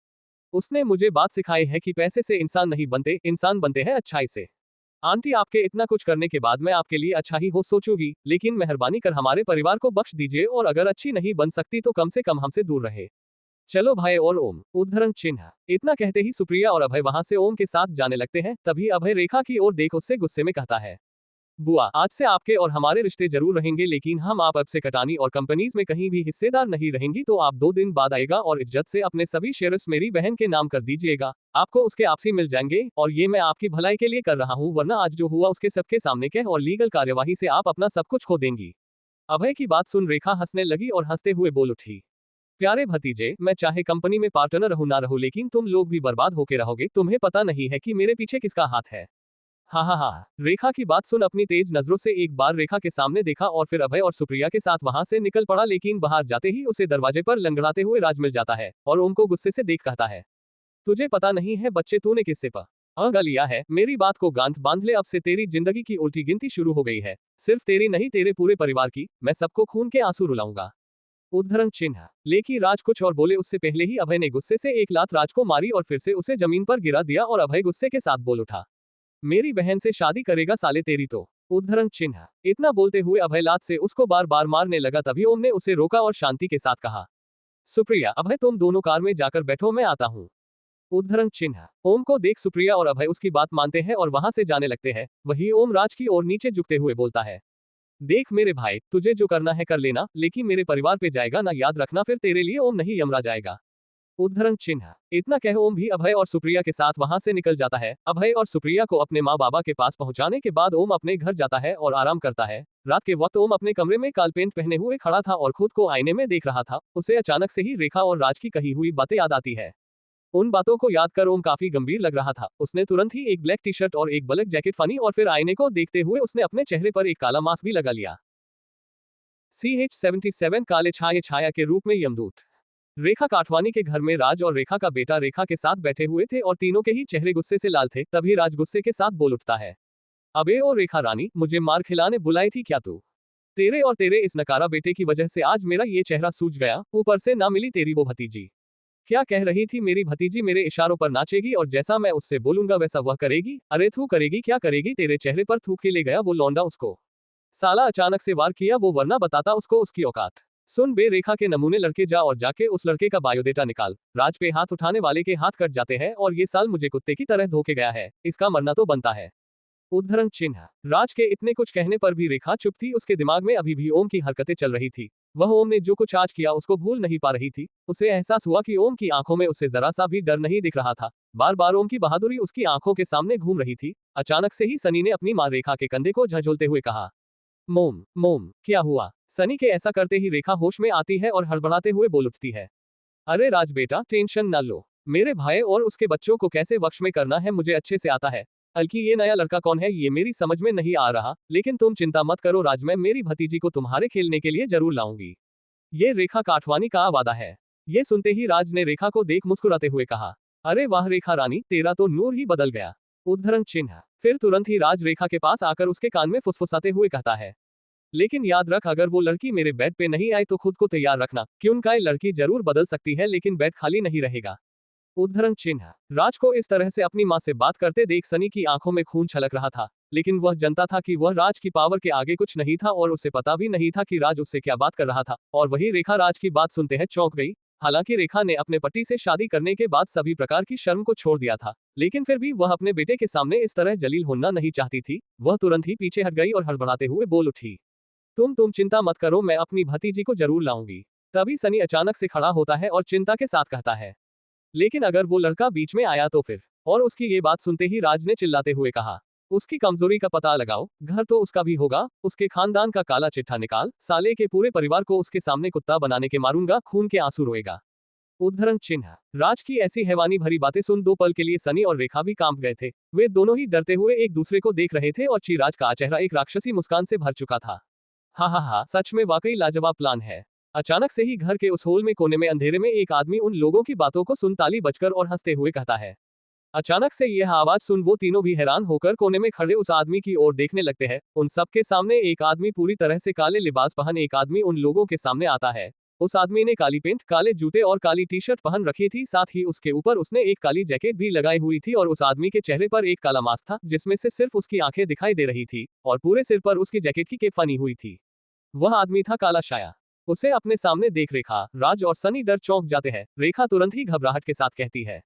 उसने मुझे बात सिखाई है कि पैसे से इंसान नहीं बनते, इंसान बनते हैं अच्छाई से। आंटी, आपके इतना कुछ करने के बाद मैं आपके लिए अच्छा ही हो सोचूंगी, लेकिन मेहरबानी कर हमारे परिवार को बख्श दीजिए, और अगर अच्छी नहीं बन सकती तो कम से कम हमसे दूर रहे। चलो भाई और ओम, उद्धरण चिन्ह। इतना कहते ही सुप्रिया और अभय वहां से ओम के साथ जाने लगते हैं। तभी अभय रेखा की ओर देख उससे गुस्से में कहता है, बुआ, आज से आपके और हमारे रिश्ते जरूर रहेंगे, लेकिन हम आप अब से कटानी और कंपनीज में कहीं भी हिस्सेदार नहीं रहेंगी। तो आप 2 दिन बाद आएगा और इज्जत से अपने सभी शेयर्स मेरी बहन के नाम कर दीजिएगा। आपको उसके आपसी मिल जाएंगे, और ये मैं आपकी भलाई के लिए कर रहा हूँ, वरना आज जो हुआ उसके सबके सामने कह और लीगल कार्यवाही से आप अपना सब कुछ खो देंगी। अभय की बात सुन रेखा हंसने लगी और हंसते हुए बोल उठी, प्यारे भतीजे, मैं चाहे कंपनी में पार्टनर रहूं ना रहूं, लेकिन तुम लोग भी बर्बाद होके रहोगे। तुम्हें पता नहीं है कि मेरे पीछे किसका हाथ है। हाँ हाँ हाँ। रेखा की बात सुन अपनी तेज नजरों से एक बार रेखा के सामने देखा और फिर अभय और सुप्रिया के साथ वहां से निकल पड़ा, लेकिन बाहर जाते ही उसे दरवाजे पर लंगड़ाते हुए राज मिल जाता है और उनको गुस्से से देख कहता है, तुझे पता नहीं है बच्चे, तूने किससे ग लिया है। मेरी बात को गांठ बांध ले, अब से तेरी जिंदगी की उल्टी गिनती शुरू हो गई है। सिर्फ तेरी नहीं, तेरे पूरे परिवार की। मैं सबको खून के आंसू रुलाऊंगा। उद्धरण चिन्ह। लेकिन राज कुछ और बोले उससे पहले ही अभय ने गुस्से से एक लात राज को मारी और फिर से उसे जमीन पर गिरा दिया, और अभय गुस्से के साथ बोल उठा, मेरी बहन से शादी करेगा साले, तेरी तो। उद्धरण चिन्ह। इतना बोलते हुए अभय लात से उसको बार बार मारने लगा। तभी ओम ने उसे रोका और शांति के साथ कहा, सुप्रिया, अभय, तुम दोनों कार में जाकर बैठो, मैं आता हूँ। उद्धरण चिन्ह। ओम को देख सुप्रिया और अभय उसकी बात मानते हैं और वहां से जाने लगते हैं। वही ओम राज की ओर नीचे झुकते हुए बोलता है, देख मेरे भाई, तुझे जो करना है कर लेना, लेकिन मेरे परिवार पे जाएगा ना, याद रखना, फिर तेरे लिए ओम नहीं यमराज आएगा। उद्धरण चिन्ह। इतना कह ओम भी अभय और सुप्रिया के साथ वहां से निकल जाता है। अभय और सुप्रिया को अपने माँ बाबा के पास पहुंचाने के बाद ओम अपने घर जाता है और आराम करता है। रात के वक्त ओम अपने कमरे में काल पेंट पहने हुए खड़ा था और खुद को आईने में देख रहा था। उसे अचानक से ही रेखा और राज की कही हुई बातें याद आती है। उन बातों को याद कर ओम काफी गंभीर लग रहा था। उसने तुरंत ही एक ब्लैक टी शर्ट और एक ब्लैक जैकेट फानी और फिर आईने को देखते हुए उसने अपने चेहरे पर एक काला मास्क भी लगा लिया। CH-77 काले छाया छाया के रूप में यमदूत। रेखा काठवानी के घर में राज और रेखा का बेटा रेखा के साथ बैठे हुए थे और तीनों के ही चेहरे गुस्से से लाल थे। तभी राज गुस्से के साथ बोल उठता है, अबे ओ रेखा रानी, मुझे मार खिलाने बुलाई थी क्या तू? तेरे और तेरे इस नकारा बेटे की वजह से आज मेरा ये चेहरा सूज गया, ऊपर से ना मिली तेरी वो भतीजी। क्या कह रही थी? मेरी भतीजी मेरे इशारों पर नाचेगी और जैसा मैं उससे बोलूंगा वैसा वह करेगी। अरे थू करेगी, क्या करेगी? तेरे चेहरे पर थूक के ले गया वो लौंडा उसको। साला अचानक से वार किया वो, वरना बताता उसको उसकी औकात। सुन बे रेखा के नमूने लड़के, जा और जाके उस लड़के का बायोडेटा निकाल। राज पे हाथ उठाने वाले के हाथ कट जाते हैं और ये साल मुझे कुत्ते की तरह धोके गया है, इसका मरना तो बनता है। उद्धरण चिन्ह। राज के इतने कुछ कहने पर भी रेखा चुप थी। उसके दिमाग में अभी भी ओम की हरकतें चल रही थी। वह ओम ने जो कुछ आज किया उसको भूल नहीं पा रही थी। उसे एहसास हुआ कि ओम की आंखों में उससे जरा सा भी डर नहीं दिख रहा था। बार बार ओम की बहादुरी उसकी आंखों के सामने घूम रही थी। अचानक से ही सनी ने अपनी मां रेखा के कंधे को झंझोलते हुए कहा, मोम मोम, क्या हुआ? सनी के ऐसा करते ही रेखा होश में आती है और हड़बड़ाते हुए बोल उठती है, अरे राज बेटा, टेंशन न लो। मेरे भाई और उसके बच्चों को कैसे वश में करना है मुझे अच्छे से आता है। बल्कि ये नया लड़का कौन है ये मेरी समझ में नहीं आ रहा, लेकिन तुम चिंता मत करो राज, मैं मेरी भतीजी को तुम्हारे खेलने के लिए जरूर लाऊंगी। ये रेखा काठवानी का वादा है। ये सुनते ही राज ने रेखा को देख मुस्कुराते हुए कहा, अरे वाह रेखा रानी, तेरा तो नूर ही बदल गया। उद्धरण चिन्ह। फिर तुरंत ही राज रेखा के पास आकर उसके कान में फुसफुसाते हुए कहता है, लेकिन याद रख, अगर वो लड़की मेरे बेड पे नहीं आई तो खुद को तैयार रखना, क्योंकि लड़की जरूर बदल सकती है लेकिन बेड खाली नहीं रहेगा। उद्धरण चिन्ह। राज को इस तरह से अपनी मां से बात करते देख सनी की आंखों में खून छलक रहा था, लेकिन वह जानता था कि वह राज की पावर के आगे कुछ नहीं था और उसे पता भी नहीं था कि राज उससे क्या बात कर रहा था। और वही रेखा राज की बात सुनते हैं चौंक गई। हालांकि रेखा ने अपने पति से शादी करने के बाद सभी प्रकार की शर्म को छोड़ दिया था, लेकिन फिर भी वह अपने बेटे के सामने इस तरह जलील होना नहीं चाहती थी। वह तुरंत ही पीछे हट गई और हड़बड़ाते हुए बोल उठी, तुम चिंता मत करो, मैं अपनी भतीजी को जरूर लाऊंगी। तभी सनी अचानक से खड़ा होता है और चिंता के साथ कहता है, लेकिन अगर वो लड़का बीच में आया तो फिर? और उसकी ये बात सुनते ही राज ने चिल्लाते हुए कहा, उसकी कमजोरी का पता लगाओ, घर तो उसका भी होगा, उसके खानदान का काला चिट्ठा निकाल, साले के पूरे परिवार को उसके सामने कुत्ता बनाने के मारूंगा, खून के आंसू रोएगा। उद्धरण चिन्ह। राज की ऐसी हैवानी भरी बातें सुन दो पल के लिए सनी और रेखा भी कांप गए थे। वे दोनों ही डरते हुए एक दूसरे को देख रहे थे और चिराज का चेहरा एक राक्षसी मुस्कान से भर चुका था। हा, सच में वाकई लाजवाब प्लान है। अचानक से ही घर के उस होल में कोने में अंधेरे में एक आदमी उन लोगों की बातों को सुन ताली बजकर और हंसते हुए कहता है, अचानक से यह आवाज सुन वो तीनों भी हैरान होकर कोने में खड़े उस आदमी की ओर देखने लगते हैं। उन सबके सामने एक आदमी पूरी तरह से काले लिबास पहन एक आदमी उन लोगों के सामने आता है। उस आदमी ने काली पेंट, काले जूते और काली टी शर्ट पहन रखी थी, साथ ही उसके ऊपर उसने एक काली जैकेट भी लगाई हुई थी और उस आदमी के चेहरे पर एक काला मास्क था जिसमें से सिर्फ उसकी आंखें दिखाई दे रही थी और पूरे सिर पर उसकी जैकेट की केप फनी हुई थी। वह आदमी था काला शाया। उसे अपने सामने देख रेखा, राज और सनी डर चौंक जाते हैं। रेखा तुरंत ही घबराहट के साथ कहती है,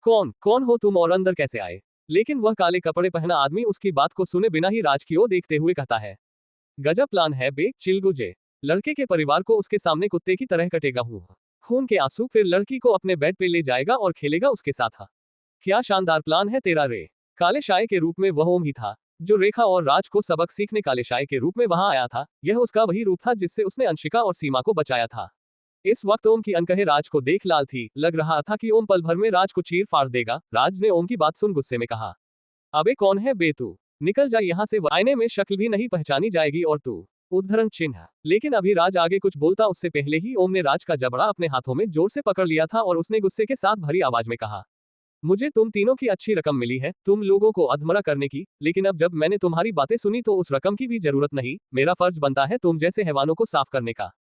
कौन कौन हो तुम और अंदर कैसे आए? लेकिन वह काले कपड़े पहना आदमी उसकी बात को सुने बिना ही राज की ओर देखते हुए कहता है, गजब प्लान है बे चिलगुजे। लड़के के परिवार को उसके सामने कुत्ते की तरह कटेगा हूँ। खून के आंसू, फिर लड़की को अपने बेड पे ले जाएगा और खेलेगा उसके साथ। क्या शानदार प्लान है तेरा रे। काले शाये के रूप में वह ओम ही था जो रेखा और राज को सबक सीखने काले शाये के रूप में वहां आया था। यह उसका वही रूप था जिससे उसने अंशिका और सीमा को बचाया था। इस वक्त ओम की अनकहे राज को देख लाल थी। लग रहा था कि ओम पल भर में राज को चीर फाड़ देगा। राज ने ओम की बात सुन गुस्से में कहा, अबे कौन है बे तू? निकल जा यहाँ से, आईने में शक्ल भी नहीं पहचानी जाएगी और तू उद्धरण चिन्ह। लेकिन अभी राज आगे कुछ बोलता उससे पहले ही ओम ने राज का जबड़ा अपने हाथों में जोर से पकड़ लिया था और उसने गुस्से के साथ भरी आवाज में कहा, मुझे तुम तीनों की अच्छी रकम मिली है तुम लोगों को अधमरा करने की, लेकिन अब जब मैंने तुम्हारी बातें सुनी तो उस रकम की भी जरूरत नहीं। मेरा फर्ज बनता है तुम जैसे हैवानों को साफ करने का।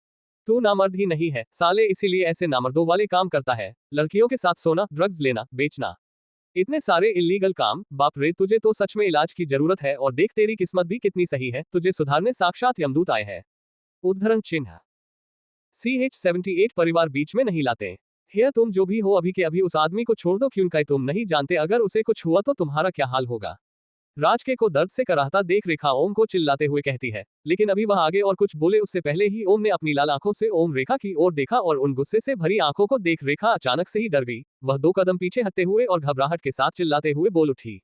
तू नामर्द ही नहीं है साले, इसीलिए ऐसे नामर्दों वाले काम करता है। लड़कियों के साथ सोना, ड्रग्स लेना, बेचना, इतने सारे इलीगल काम। बाप रे, तुझे तो सच में इलाज की जरूरत है और देख तेरी किस्मत भी कितनी सही है, तुझे सुधारने साक्षात यमदूत आए हैं। उद्धरण चिन्ह। CH-78 परिवार बीच में नहीं लाते। हे तुम जो भी हो अभी के अभी उस आदमी को छोड़ दो, क्योंकि तुम नहीं जानते अगर उसे कुछ हुआ तो तुम्हारा क्या हाल होगा। राज के को दर्द से कराहता देख रेखा ओम को चिल्लाते हुए कहती है, लेकिन अभी वह आगे और कुछ बोले उससे पहले ही ओम ने अपनी लाल आंखों से ओम रेखा की ओर देखा और उन गुस्से से भरी आंखों को देख रेखा अचानक से ही डर गई। वह 2 कदम पीछे हटते हुए और घबराहट के साथ चिल्लाते हुए बोल उठी,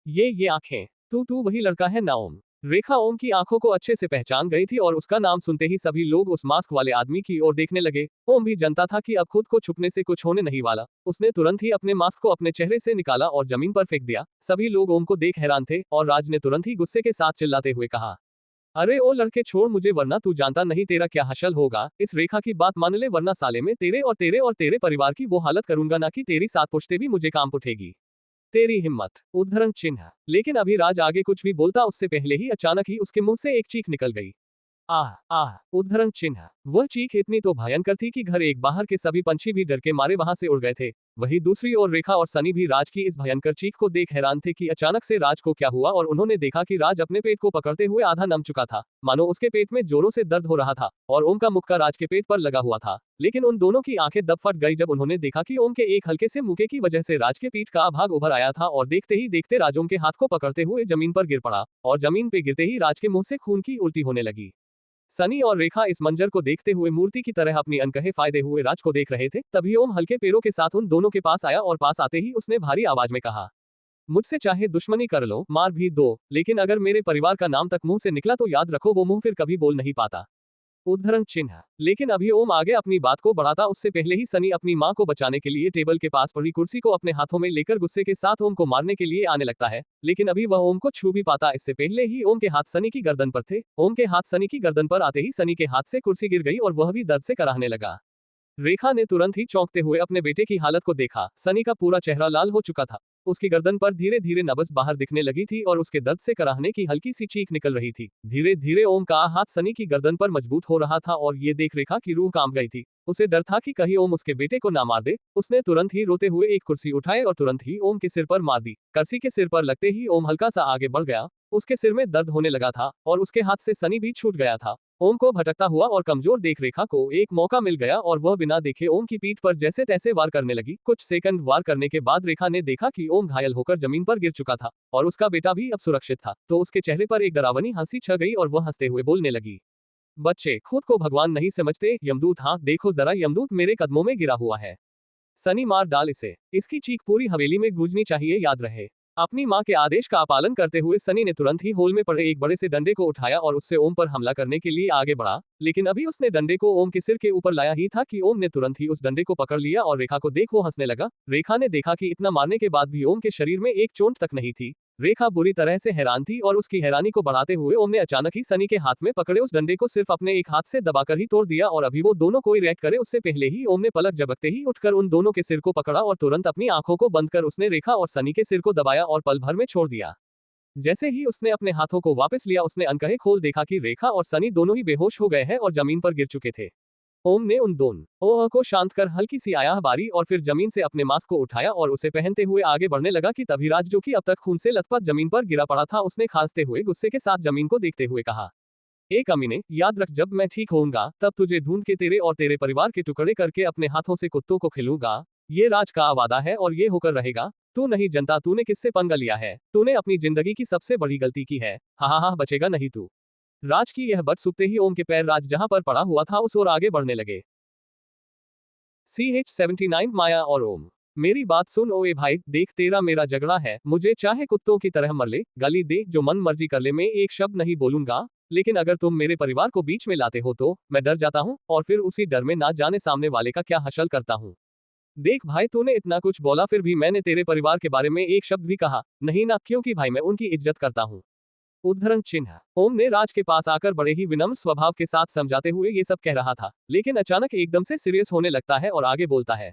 ये आंखें, तू वही लड़का है ना ओम? रेखा ओम की आंखों को अच्छे से पहचान गई थी और उसका नाम सुनते ही सभी लोग उस मास्क वाले आदमी की ओर देखने लगे। ओम भी जानता था कि अब खुद को छुपने से कुछ होने नहीं वाला। उसने तुरंत ही अपने मास्क को अपने चेहरे से निकाला और जमीन पर फेंक दिया। सभी लोग ओम को देख हैरान थे और राज ने तुरंत ही गुस्से के साथ चिल्लाते हुए कहा, अरे ओ लड़के छोड़ मुझे, वरना तू जानता नहीं तेरा क्या हशल होगा। इस रेखा की बात मान ले वरना साले में तेरे और तेरे परिवार की वो हालत करूंगा ना कि तेरी 7 पुश्ते भी मुझे काम उठेगी। तेरी हिम्मत। उद्धरण चिन्ह। लेकिन अभी राज आगे कुछ भी बोलता उससे पहले ही अचानक ही उसके मुंह से एक चीख निकल गई। आह आह। उद्धरण चिन्ह। वह चीख इतनी तो भयंकर थी कि घर एक बाहर के सभी पंछी भी डर के मारे वहां से उड़ गए थे। वहीं दूसरी ओर रेखा और सनी भी राज की इस भयंकर चीख को देख हैरान थे कि अचानक से राज को क्या हुआ और उन्होंने देखा कि राज अपने पेट को पकड़ते हुए आधा नम चुका था, मानो उसके पेट में जोरों से दर्द हो रहा था और ओम का मुक्का राज के पेट पर लगा हुआ था। लेकिन उन दोनों की आंखें दब फट गई जब उन्होंने देखा कि ओम के एक हल्के से मुक्के की वजह से राज के पीठ का भाग उभर आया था और देखते ही देखते राज ओम के हाथ को पकड़ते हुए जमीन पर गिर पड़ा और जमीन पे गिरते ही राज के मुंह से खून की उल्टी होने लगी। सनी और रेखा इस मंजर को देखते हुए मूर्ति की तरह अपनी अनकहे फायदे हुए राज को देख रहे थे। तभी ओम हल्के पैरों के साथ उन दोनों के पास आया और पास आते ही उसने भारी आवाज में कहा, मुझसे चाहे दुश्मनी कर लो, मार भी दो, लेकिन अगर मेरे परिवार का नाम तक मुंह से निकला तो याद रखो वो मुंह फिर कभी बोल नहीं पाता। उद्धरण चिन्ह। लेकिन अभी ओम आगे अपनी बात को बढ़ाता उससे पहले ही सनी अपनी मां को बचाने के लिए टेबल के पास पड़ी कुर्सी को अपने हाथों में लेकर गुस्से के साथ ओम को मारने के लिए आने लगता है। लेकिन अभी वह ओम को छू भी पाता इससे पहले ही ओम के हाथ सनी की गर्दन पर थे। ओम के हाथ सनी की गर्दन पर आते ही सनी के हाथ से कुर्सी गिर गई और वह भी दर्द से कराहने लगा। रेखा ने तुरंत ही चौंकते हुए अपने बेटे की हालत को देखा। सनी का पूरा चेहरा लाल हो चुका था, उसकी गर्दन पर धीरे धीरे नब्ज बाहर दिखने लगी थी और उसके दर्द से कराहने की हल्की सी चीख निकल रही थी। धीरे धीरे ओम का हाथ सनी की गर्दन पर मजबूत हो रहा था और ये देख रेखा की रूह कांप गई थी। उसे डर था कि कहीं ओम उसके बेटे को ना मार दे। उसने तुरंत ही रोते हुए एक कुर्सी उठाई और तुरंत ही ओम के सिर पर मार दी। कुर्सी के सिर पर लगते ही ओम हल्का सा आगे बढ़ गया। उसके सिर में दर्द होने लगा था और उसके हाथ से सनी भी छूट गया था। ओम को भटकता हुआ और कमजोर देख रेखा को एक मौका मिल गया और वह बिना देखे ओम की पीठ पर जैसे तैसे वार करने लगी। कुछ सेकंड वार करने के बाद रेखा ने देखा कि ओम घायल होकर जमीन पर गिर चुका था और उसका बेटा भी अब सुरक्षित था, तो उसके चेहरे पर एक डरावनी हंसी छा गई और वह हंसते हुए बोलने लगी, बच्चे खुद को भगवान नहीं समझते, यमदूत हाँ देखो जरा यमदूत मेरे कदमों में गिरा हुआ है। सनी मार डाल इसे। इसकी चीख पूरी हवेली में गूंजनी चाहिए, याद रहे। अपनी मां के आदेश का पालन करते हुए सनी ने तुरंत ही होल में पड़े एक बड़े से डंडे को उठाया और उससे ओम पर हमला करने के लिए आगे बढ़ा। लेकिन अभी उसने डंडे को ओम के सिर के ऊपर लाया ही था कि ओम ने तुरंत ही उस डंडे को पकड़ लिया और रेखा को देख वो हंसने लगा। रेखा ने देखा कि इतना मारने के बाद भी ओम के शरीर में एक चोट तक नहीं थी। रेखा बुरी तरह से हैरान थी और उसकी हैरानी को बढ़ाते हुए ओम ने अचानक ही सनी के हाथ में पकड़े उस डंडे को सिर्फ अपने एक हाथ से दबाकर ही तोड़ दिया और अभी वो दोनों कोई रिएक्ट करे उससे पहले ही ओम ने पलक झपकते ही उठकर उन दोनों के सिर को पकड़ा और तुरंत अपनी आंखों को बंद कर उसने रेखा और सनी के सिर को दबाया और पल भर में छोड़ दिया। जैसे ही उसने अपने हाथों को वापस लिया उसने अनकहे खोल देखा कि रेखा और सनी दोनों ही बेहोश हो गए हैं और जमीन पर गिर चुके थे। ओम ने उन दोनों को शांत कर हल्की सी आया बारी और फिर जमीन से अपने मास्क को उठाया और उसे पहनते हुए आगे बढ़ने लगा कि तभी राज जो कि अब तक खून से लथपथ जमीन पर गिरा पड़ा था उसने खांसते हुए गुस्से के साथ जमीन को देखते हुए कहा, ए कमीने, याद रख जब मैं ठीक होऊंगा तब तुझे ढूंढ के तेरे और तेरे परिवार के टुकड़े करके अपने हाथों से कुत्तों को खिलूंगा। ये राज का वादा है और ये होकर रहेगा। तू नहीं जनता तूने किससे पंगा लिया है, तूने अपनी जिंदगी की सबसे बड़ी गलती की है। हा बचेगा नहीं तू। राज की यह बात सुनते ही ओम के पैर राज जहां पर पड़ा हुआ था उस ओर आगे बढ़ने लगे। CH79 माया और ओम, मेरी बात सुन ओए भाई, देख तेरा मेरा झगड़ा है, मुझे चाहे कुत्तों की तरह मर ले, गाली दे, जो मन मर्जी कर ले, मैं एक शब्द नहीं बोलूंगा, लेकिन अगर तुम मेरे परिवार को बीच में लाते हो तो मैं डर जाता हूँ और फिर उसी डर में ना जाने सामने वाले का क्या हशल करता हूँ। देख भाई, तूने इतना कुछ बोला फिर भी मैंने तेरे परिवार के बारे में एक शब्द भी कहा नहीं ना, क्योंकि भाई मैं उनकी इज्जत करता हूँ। उद्धरण चिन्ह। ओम ने राज के पास आकर बड़े ही विनम्र स्वभाव के साथ समझाते हुए ये सब कह रहा था, लेकिन अचानक एकदम से सीरियस होने लगता है और आगे बोलता है,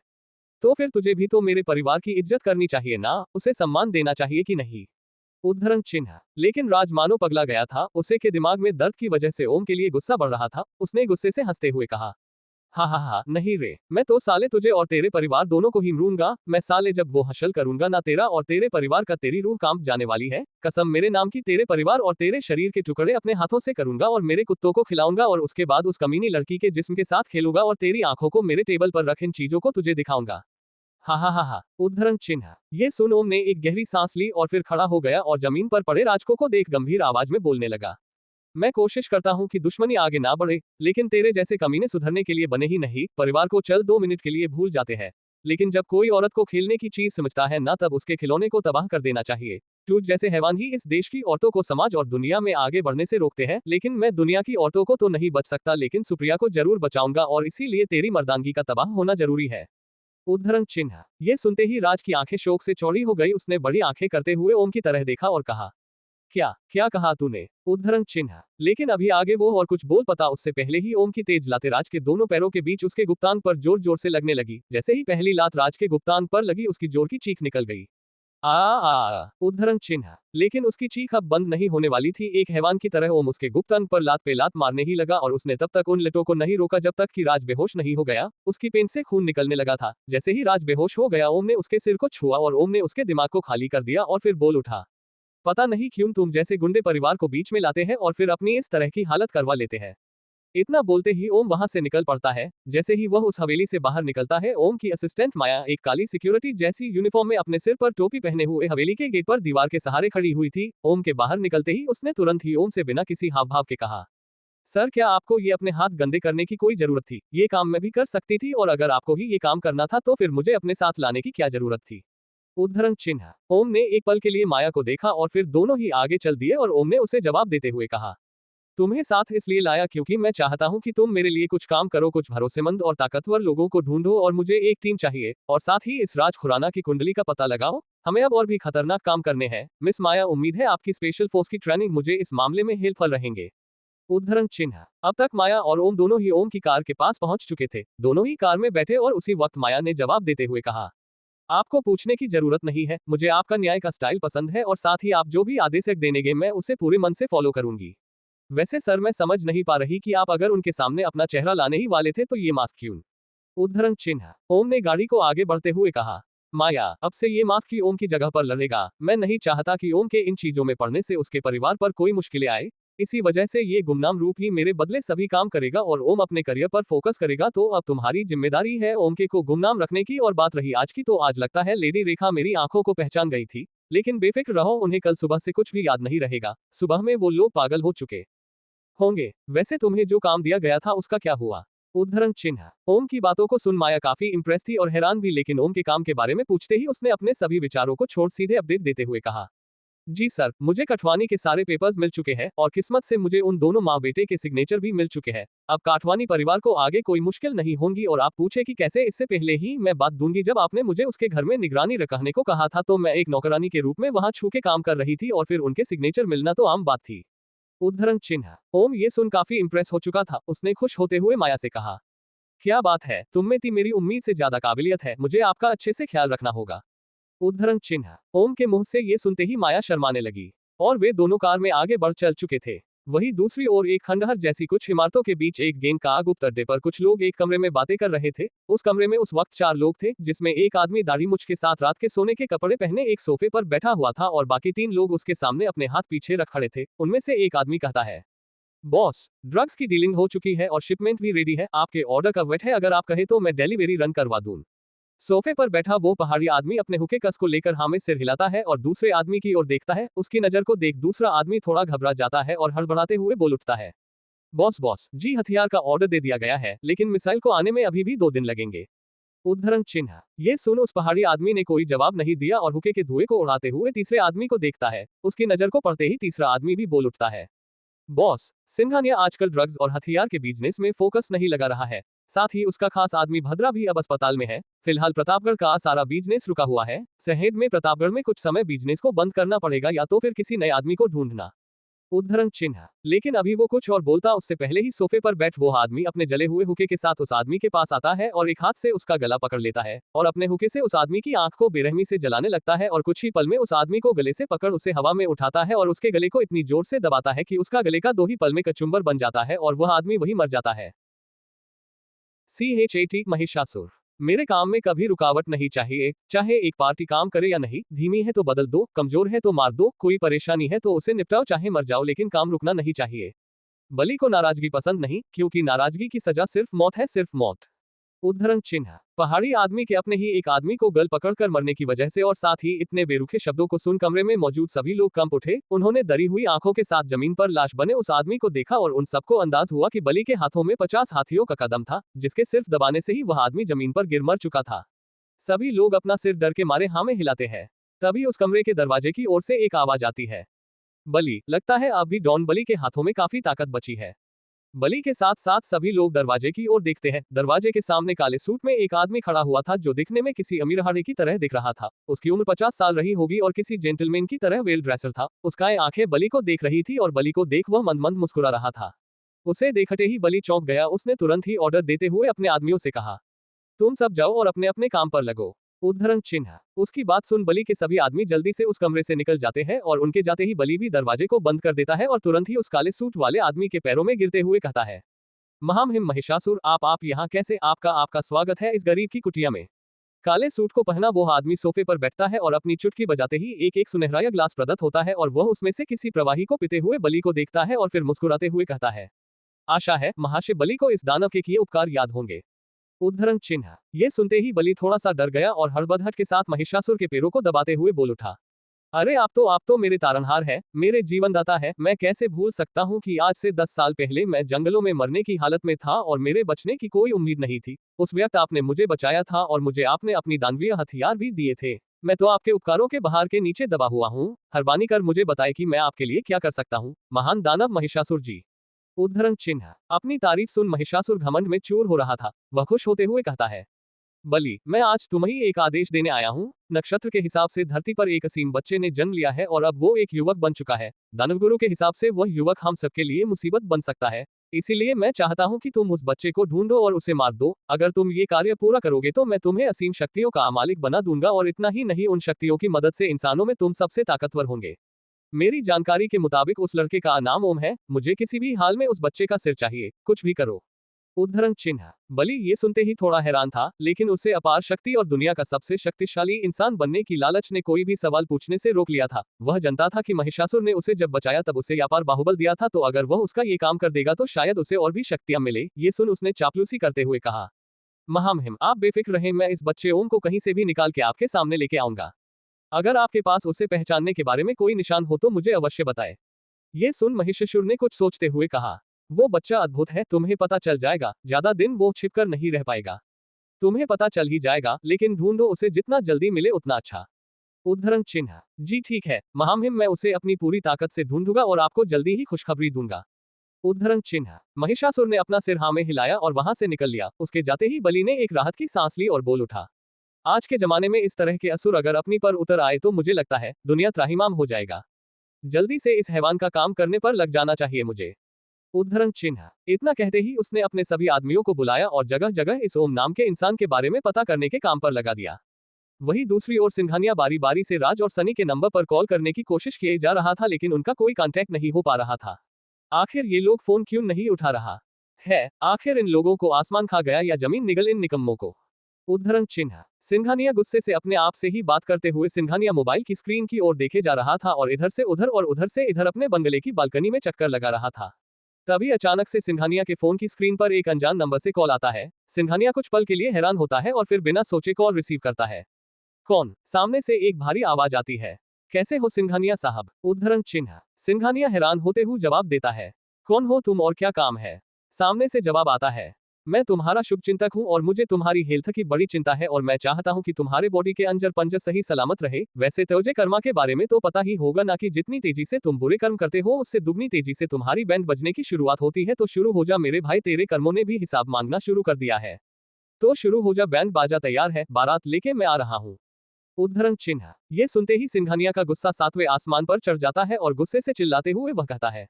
तो फिर तुझे भी तो मेरे परिवार की इज्जत करनी चाहिए ना, उसे सम्मान देना चाहिए कि नहीं। उद्धरण चिन्ह। लेकिन राज मानो पगला गया था, उसे के दिमाग में दर्द की वजह से ओम के लिए गुस्सा बढ़ रहा था। उसने गुस्से से हंसते हुए कहा, हा, नहीं रे, मैं तो साले तुझे और तेरे परिवार दोनों को ही मरूंगा। मैं साले जब वो हशल करूंगा ना, तेरा और तेरे परिवार का तेरी रूह कांप जाने वाली है। कसम मेरे नाम की, तेरे परिवार और तेरे शरीर के टुकड़े अपने हाथों से करूंगा और मेरे कुत्तों को खिलाऊंगा और उसके बाद उस कमीनी लड़की के जिस्म के साथ खेलूंगा और तेरी आंखों को मेरे टेबल पर रख इन चीजों को तुझे दिखाऊंगा। हा। उद्धरण चिन्ह। ये सुन ओम ने एक गहरी सांस ली और फिर खड़ा हो गया और जमीन पर पड़े राजको को देख गंभीर आवाज में बोलने लगा, मैं कोशिश करता हूँ कि दुश्मनी आगे ना बढ़े, लेकिन तेरे जैसे कमीने सुधरने के लिए बने ही नहीं। परिवार को चल 2 मिनट के लिए भूल जाते हैं, लेकिन जब कोई औरत को खेलने की चीज समझता है ना, तब उसके खिलौने को तबाह कर देना चाहिए। तू जैसे हैवान ही इस देश की औरतों को समाज और दुनिया में आगे बढ़ने से रोकते हैं, लेकिन मैं दुनिया की औरतों को तो नहीं बच सकता, लेकिन सुप्रिया को जरूर बचाऊंगा और इसीलिए तेरी मर्दानगी का तबाह होना जरूरी है। उद्धरण चिन्ह। ये सुनते ही राज की आंखें शोक से चौड़ी हो गई। उसने बड़ी आंखें करते हुए ओम की तरह देखा और कहा, क्या कहा तूने। उद्धरण चिन्ह। लेकिन अभी आगे वो और कुछ बोल पता उससे पहले ही ओम की तेज लाते राज के दोनों पैरों के बीच उसके गुप्तांग पर जोर जोर से लगने लगी। जैसे ही पहली लात राज के गुप्तांग पर लगी, उसकी जोर की चीख निकल गई। उद्धरण चिन्ह। लेकिन उसकी चीख अब बंद नहीं होने वाली थी। एक हैवान की तरह ओम उसके गुप्तांग पर लात पे लात मारने ही लगा और उसने तब तक उन लटों को नहीं रोका जब तक कि राज बेहोश नहीं हो गया। उसकी पेट से खून निकलने लगा था। जैसे ही राज बेहोश हो गया, ओम ने उसके सिर को छुआ और ओम ने उसके दिमाग को खाली कर दिया और फिर बोल उठा, पता नहीं क्यों तुम जैसे गुंडे परिवार को बीच में लाते हैं और फिर अपनी इस तरह की हालत करवा लेते हैं। इतना बोलते ही ओम वहां से निकल पड़ता है। जैसे ही वह उस हवेली से बाहर निकलता है, ओम की असिस्टेंट माया एक काली सिक्योरिटी जैसी यूनिफॉर्म में अपने सिर पर टोपी पहने हुए हवेली के गेट पर दीवार के सहारे खड़ी हुई थी। ओम के बाहर निकलते ही उसने तुरंत ही ओम से बिना किसी हाव भाव के कहा, सर क्या आपको ये अपने हाथ गंदे करने की कोई जरूरत थी? ये काम मैं भी कर सकती थी और अगर आपको ही ये काम करना था तो फिर मुझे अपने साथ लाने की क्या जरूरत थी। उद्धरण चिन्ह। ओम ने एक पल के लिए माया को देखा और फिर दोनों ही आगे चल दिए और ओम ने उसे जवाब देते हुए कहा, तुम्हें साथ इसलिए लाया क्योंकि मैं चाहता हूं कि तुम मेरे लिए कुछ काम करो, कुछ भरोसेमंद और ताकतवर लोगों को ढूंढो और मुझे एक टीम चाहिए और साथ ही इस राज खुराना की कुंडली का पता लगाओ। हमें अब और भी खतरनाक काम करने हैं। मिस माया, उम्मीद है आपकी स्पेशल फोर्स की ट्रेनिंग मुझे इस मामले में हेल्पफुल रहेंगे। उद्धरण चिन्ह। अब तक माया और ओम दोनों ही ओम की कार के पास पहुंच चुके थे। दोनों ही कार में बैठे और उसी वक्त माया ने जवाब देते हुए कहा, आपको पूछने की जरूरत नहीं है, मुझे आपका न्याय का स्टाइल पसंद है और साथ ही आप जो भी आदेश देंगे मैं उसे पूरे मन से फॉलो करूंगी। वैसे सर मैं समझ नहीं पा रही कि आप अगर उनके सामने अपना चेहरा लाने ही वाले थे तो ये मास्क क्यों? उद्धरण चिन्ह। ओम ने गाड़ी को आगे बढ़ते हुए कहा, माया अब से ये मास्क ही ओम की जगह पर लड़ेगा। मैं नहीं चाहता कि ओम के इन चीजों में पड़ने से उसके परिवार पर कोई मुश्किलें आए। इसी वजह से ये गुमनाम रूप ही मेरे बदले सभी काम करेगा और ओम अपने करियर पर फोकस करेगा। तो अब तुम्हारी जिम्मेदारी है ओम के को गुमनाम रखने की। और बात रही आज की, तो आज लगता है लेडी रेखा मेरी आंखों को पहचान गई थी, लेकिन बेफिक्र रहो, उन्हें कल सुबह से कुछ भी याद नहीं रहेगा। सुबह में वो लोग पागल हो चुके होंगे। वैसे तुम्हें जो काम दिया गया था उसका क्या हुआ? उद्धरण चिन्ह। ओम की बातों को सुन माया काफी इंप्रेस थी और हैरान भी, लेकिन ओम के काम के बारे में पूछते ही उसने अपने सभी विचारों को छोड़ सीधे अपडेट देते हुए कहा, जी सर, मुझे कटवानी के सारे पेपर्स मिल चुके हैं और किस्मत से मुझे उन दोनों माँ बेटे के सिग्नेचर भी मिल चुके हैं। अब काठवानी परिवार को आगे कोई मुश्किल नहीं होगी और आप पूछे कि कैसे, इससे पहले ही मैं बात दूंगी। जब आपने मुझे उसके घर में निगरानी रखने को कहा था तो मैं एक नौकरानी के रूप में वहां छू के काम कर रही थी और फिर उनके सिग्नेचर मिलना तो आम बात थी। उद्धरण चिन्ह। ओम ये सुन काफी इंप्रेस हो चुका था। उसने खुश होते हुए माया से कहा, क्या बात है, तुम में थी मेरी उम्मीद से ज्यादा काबिलियत है, मुझे आपका अच्छे से ख्याल रखना होगा। उद्धरण चिन्ह। ओम के मुंह से ये सुनते ही माया शर्माने लगी और वे दोनों कार में आगे बढ़ चल चुके थे। वहीं दूसरी ओर एक खंडहर जैसी कुछ इमारतों के बीच एक गेंद का गुप्त अड्डे पर कुछ लोग एक कमरे में बातें कर रहे थे। उस कमरे में उस वक्त 4 लोग थे, जिसमें एक आदमी दाढ़ी मूंछ के साथ रात के सोने के कपड़े पहने एक सोफे पर बैठा हुआ था और बाकी 3 लोग उसके सामने अपने हाथ पीछे रख खड़े थे। उनमें से एक आदमी कहता है, बॉस, ड्रग्स की डीलिंग हो चुकी है और शिपमेंट भी रेडी है। आपके ऑर्डर का वेट है, अगर आप कहे तो मैं डिलीवरी रन करवा दूं। सोफे पर बैठा वो पहाड़ी आदमी अपने हुके कस को लेकर हाँ में सिर हिलाता है और दूसरे आदमी की ओर देखता है। उसकी नजर को देख दूसरा आदमी थोड़ा घबरा जाता है और हड़बड़ाते हुए बोल उठता है, बॉस जी, हथियार का ऑर्डर दे दिया गया है, लेकिन मिसाइल को आने में अभी भी 2 दिन लगेंगे। उद्धरण चिन्ह। ये सुन उस पहाड़ी आदमी ने कोई जवाब नहीं दिया और हुके के धुएं को उड़ाते हुए तीसरे आदमी को देखता है। उसकी नजर को पड़ते ही तीसरा आदमी भी बोल उठता है, बॉस, सिंघानिया आजकल ड्रग्स और हथियार के बिजनेस में फोकस नहीं लगा रहा है। साथ ही उसका खास आदमी भद्रा भी अब अस्पताल में है। फिलहाल प्रतापगढ़ का सारा बिजनेस रुका हुआ है। शहर में प्रतापगढ़ में कुछ समय बिजनेस को बंद करना पड़ेगा या तो फिर किसी नए आदमी को ढूंढना। उद्धरण चिन्ह। लेकिन अभी वो कुछ और बोलता उससे पहले ही सोफे पर बैठ वो आदमी अपने जले हुए हुके के साथ उस आदमी के पास आता है और एक हाथ से उसका गला पकड़ लेता है और अपने हुके से उस आदमी की आंख को बेरहमी से जलाने लगता है और कुछ ही पल में उस आदमी को गले से पकड़ उसे हवा में उठाता है और उसके गले को इतनी जोर से दबाता है कि उसका गले का 2 ही पल में कचुम्बर बन जाता है और वह आदमी वही मर जाता है। CHAT महिषासुर। मेरे काम में कभी रुकावट नहीं चाहिए, चाहे एक पार्टी काम करे या नहीं। धीमी है तो बदल दो, कमजोर है तो मार दो, कोई परेशानी है तो उसे निपटाओ, चाहे मर जाओ, लेकिन काम रुकना नहीं चाहिए। बलि को नाराजगी पसंद नहीं, क्योंकि नाराजगी की सजा सिर्फ मौत है, सिर्फ मौत। उद्धरण चिन्ह। पहाड़ी आदमी के अपने ही एक आदमी को गल पकड़कर मरने की वजह से और साथ ही इतने बेरुखे शब्दों को सुन कमरे में मौजूद सभी लोग कंप उठे। उन्होंने डरी हुई आंखों के साथ जमीन पर लाश बने उस आदमी को देखा और उन सबको अंदाज हुआ कि बलि के हाथों में 50 हाथियों का कदम था, जिसके सिर्फ दबाने से ही वह आदमी जमीन पर गिर मर चुका था। सभी लोग अपना सिर डर के मारे हाँ में हिलाते हैं। तभी उस कमरे के दरवाजे की ओर से एक आवाज आती है, बलि, लगता है अब भी डॉन बलि के हाथों में काफी ताकत बची है। बलि के साथ साथ सभी लोग दरवाजे की ओर देखते हैं। दरवाजे के सामने काले सूट में एक आदमी खड़ा हुआ था जो दिखने में किसी अमीरहाड़े की तरह दिख रहा था। उसकी उम्र 50 साल रही होगी और किसी जेंटलमैन की तरह वेल ड्रेसर था। उसका आंखें बलि को देख रही थी और बलि को देख वह मंद मंद मुस्कुरा रहा था। उसे देखते ही बलि चौंक गया। उसने तुरंत ही ऑर्डर देते हुए अपने आदमियों से कहा, तुम सब जाओ और अपने अपने काम पर लगो। उद्धरण चिन्ह। उसकी बात सुन बलि के सभी आदमी जल्दी से उस कमरे से निकल जाते हैं और उनके जाते ही बलि भी दरवाजे को बंद कर देता है और तुरंत ही उस काले सूट वाले आदमी के पैरों में गिरते हुए कहता है, महामहिम महिषासुर, आप यहाँ कैसे? आपका स्वागत है इस गरीब की कुटिया में। काले सूट को पहना वो आदमी सोफे पर बैठता है और अपनी चुटकी बजाते ही एक एक सुनहरा ग्लास प्रदत्त होता है और वह उसमें से किसी प्रवाही को पीते हुए बलि को देखता है और फिर मुस्कुराते हुए कहता है, आशा है महाशय बलि को इस दानव के किए उपकार याद होंगे। उद्धरण चिन्ह। ये सुनते ही बलि थोड़ा सा डर गया और हड़बड़ाहट के साथ महिषासुर के पैरों को दबाते हुए बोल उठा, अरे आप तो मेरे तारनहार है, मेरे जीवनदाता है। मैं कैसे भूल सकता हूँ कि आज से 10 साल पहले मैं जंगलों में मरने की हालत में था और मेरे बचने की कोई उम्मीद नहीं थी। उस वक्त आपने मुझे बचाया था और मुझे आपने अपनी दानवीय हथियार भी दिए थे। मैं तो आपके उपकारों के बहार के नीचे दबा हुआ हूँ। मेहरबानी कर मुझे बताए कि मैं आपके लिए क्या कर सकता हूँ, महान दानव महिषासुर जी। उद्धरण चिन्ह। अपनी तारीफ सुन महिषासुर घमंड में चूर हो रहा था। वह खुश होते हुए कहता है, बलि, मैं आज तुम्हें एक आदेश देने आया हूँ। नक्षत्र के हिसाब से धरती पर एक असीम बच्चे ने जन्म लिया है और अब वो एक युवक बन चुका है। दानवगुरु के हिसाब से वह युवक हम सबके लिए मुसीबत बन सकता है। इसीलिए मैं चाहता हूँ कि तुम उस बच्चे को ढूंढो और उसे मार दो। अगर तुम ये कार्य पूरा करोगे तो मैं तुम्हें असीम शक्तियों का मालिक बना दूंगा और इतना ही नहीं, उन शक्तियों की मदद से इंसानों में तुम सबसे ताकतवर होंगे। मेरी जानकारी के मुताबिक उस लड़के का नाम ओम है। मुझे किसी भी हाल में उस बच्चे का सिर चाहिए, कुछ भी करो। उद्धरण चिन्ह। बलि ये सुनते ही थोड़ा हैरान था, लेकिन उसे अपार शक्ति और दुनिया का सबसे शक्तिशाली इंसान बनने की लालच ने कोई भी सवाल पूछने से रोक लिया था। वह जानता था कि महिषासुर ने उसे जब बचाया तब उसे अपार बाहुबल दिया था, तो अगर वह उसका ये काम कर देगा तो शायद उसे और भी शक्तियां मिले। ये सुन उसने चापलूसी करते हुए कहा, महामहिम आप बेफिक्र रहें, मैं इस बच्चे ओम को कहीं से भी निकाल के आपके सामने लेके आऊंगा। अगर आपके पास उसे पहचानने के बारे में कोई निशान हो तो मुझे अवश्य बताएं। ये सुन महिषासुर ने कुछ सोचते हुए कहा, वो बच्चा अद्भुत है, तुम्हें पता चल जाएगा। ज्यादा दिन वो छिपकर नहीं रह पाएगा। तुम्हें पता चल ही जाएगा, लेकिन ढूंढो उसे, जितना जल्दी मिले उतना अच्छा। उद्धरण चिन्ह। जी ठीक है महामहिम, मैं उसे अपनी पूरी ताकत से ढूंढूंगा और आपको जल्दी ही खुशखबरी दूंगा। उद्धरण चिन्ह। महिषासुर ने अपना सिर हाँ में हिलाया और वहां से निकल लिया। उसके जाते ही बलि ने एक राहत की सांस ली और बोल उठा, आज के जमाने में इस तरह के असुर अगर अपनी पर उतर आए तो मुझे लगता है दुनिया त्राहिमाम हो जाएगा। जल्दी से इस हैवान का काम करने पर लग जाना चाहिए मुझे। उद्धरण चिन्ह। इतना कहते ही उसने अपने सभी आदमियों को बुलाया और जगह जगह इस ओम नाम के इंसान के बारे में पता करने के काम पर लगा दिया। वहीं दूसरी ओर सिंघानिया बारी बारी से राज और सनी के नंबर पर कॉल करने की कोशिश किए जा रहा था, लेकिन उनका कोई कांटेक्ट नहीं हो पा रहा था। आखिर ये लोग फोन क्यों नहीं उठा रहा है? आखिर इन लोगों को आसमान खा गया या जमीन निगल इन निकम्मों को? उद्धरण चिन्ह। सिंघानिया गुस्से से अपने आप से ही बात करते हुए सिंघानिया मोबाइल की स्क्रीन की ओर देखे जा रहा था और इधर से उधर और उधर से इधर अपने बंगले की बालकनी में चक्कर लगा रहा था। तभी अचानक से सिंघानिया के फोन की स्क्रीन पर एक अनजान नंबर से कॉल आता है। सिंघानिया कुछ पल के लिए हैरान होता है और फिर बिना सोचे कॉल रिसीव करता है। कौन? सामने से एक भारी आवाज आती है, कैसे हो सिंघानिया साहब? उद्धरण चिन्ह। सिंघानिया हैरान होते हुए जवाब देता है, कौन हो तुम और क्या काम है? सामने से जवाब आता है, मैं तुम्हारा शुभचिंतक हूं और मुझे तुम्हारी हेल्थ की बड़ी चिंता है और मैं चाहता हूं कि तुम्हारे बॉडी के अंजर पंजर सही सलामत रहे। वैसे तुझे कर्मा के बारे में तो पता ही होगा ना कि जितनी तेजी से तुम बुरे कर्म करते हो उससे दुगनी तेजी से तुम्हारी बैंड बजने की शुरुआत होती है। तो शुरू हो जा मेरे भाई, तेरे कर्मों ने भी हिसाब मांगना शुरू कर दिया है। तो शुरू हो जा, बैंड बाजा तैयार है, बारात लेके मैं आ रहा हूँ। उद्धरण चिन्ह। ये सुनते ही सिंघानिया का गुस्सा सातवें आसमान पर चढ़ जाता है और गुस्से से चिल्लाते हुए वह कहता है,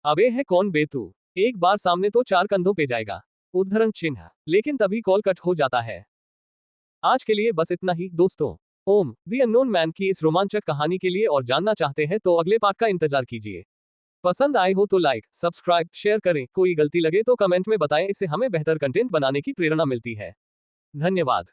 अबे है कौन बे तू? एक बार सामने तो चार कंधों पे जाएगा। उद्धरण चिन्ह। लेकिन तभी कॉल कट हो जाता है। आज के लिए बस इतना ही दोस्तों। ओम द अननोन मैन की इस रोमांचक कहानी के लिए और जानना चाहते हैं तो अगले पार्ट का इंतजार कीजिए। पसंद आए हो तो लाइक, सब्सक्राइब, शेयर करें। कोई गलती लगे तो कमेंट में बताएं, इससे हमें बेहतर कंटेंट बनाने की प्रेरणा मिलती है। धन्यवाद।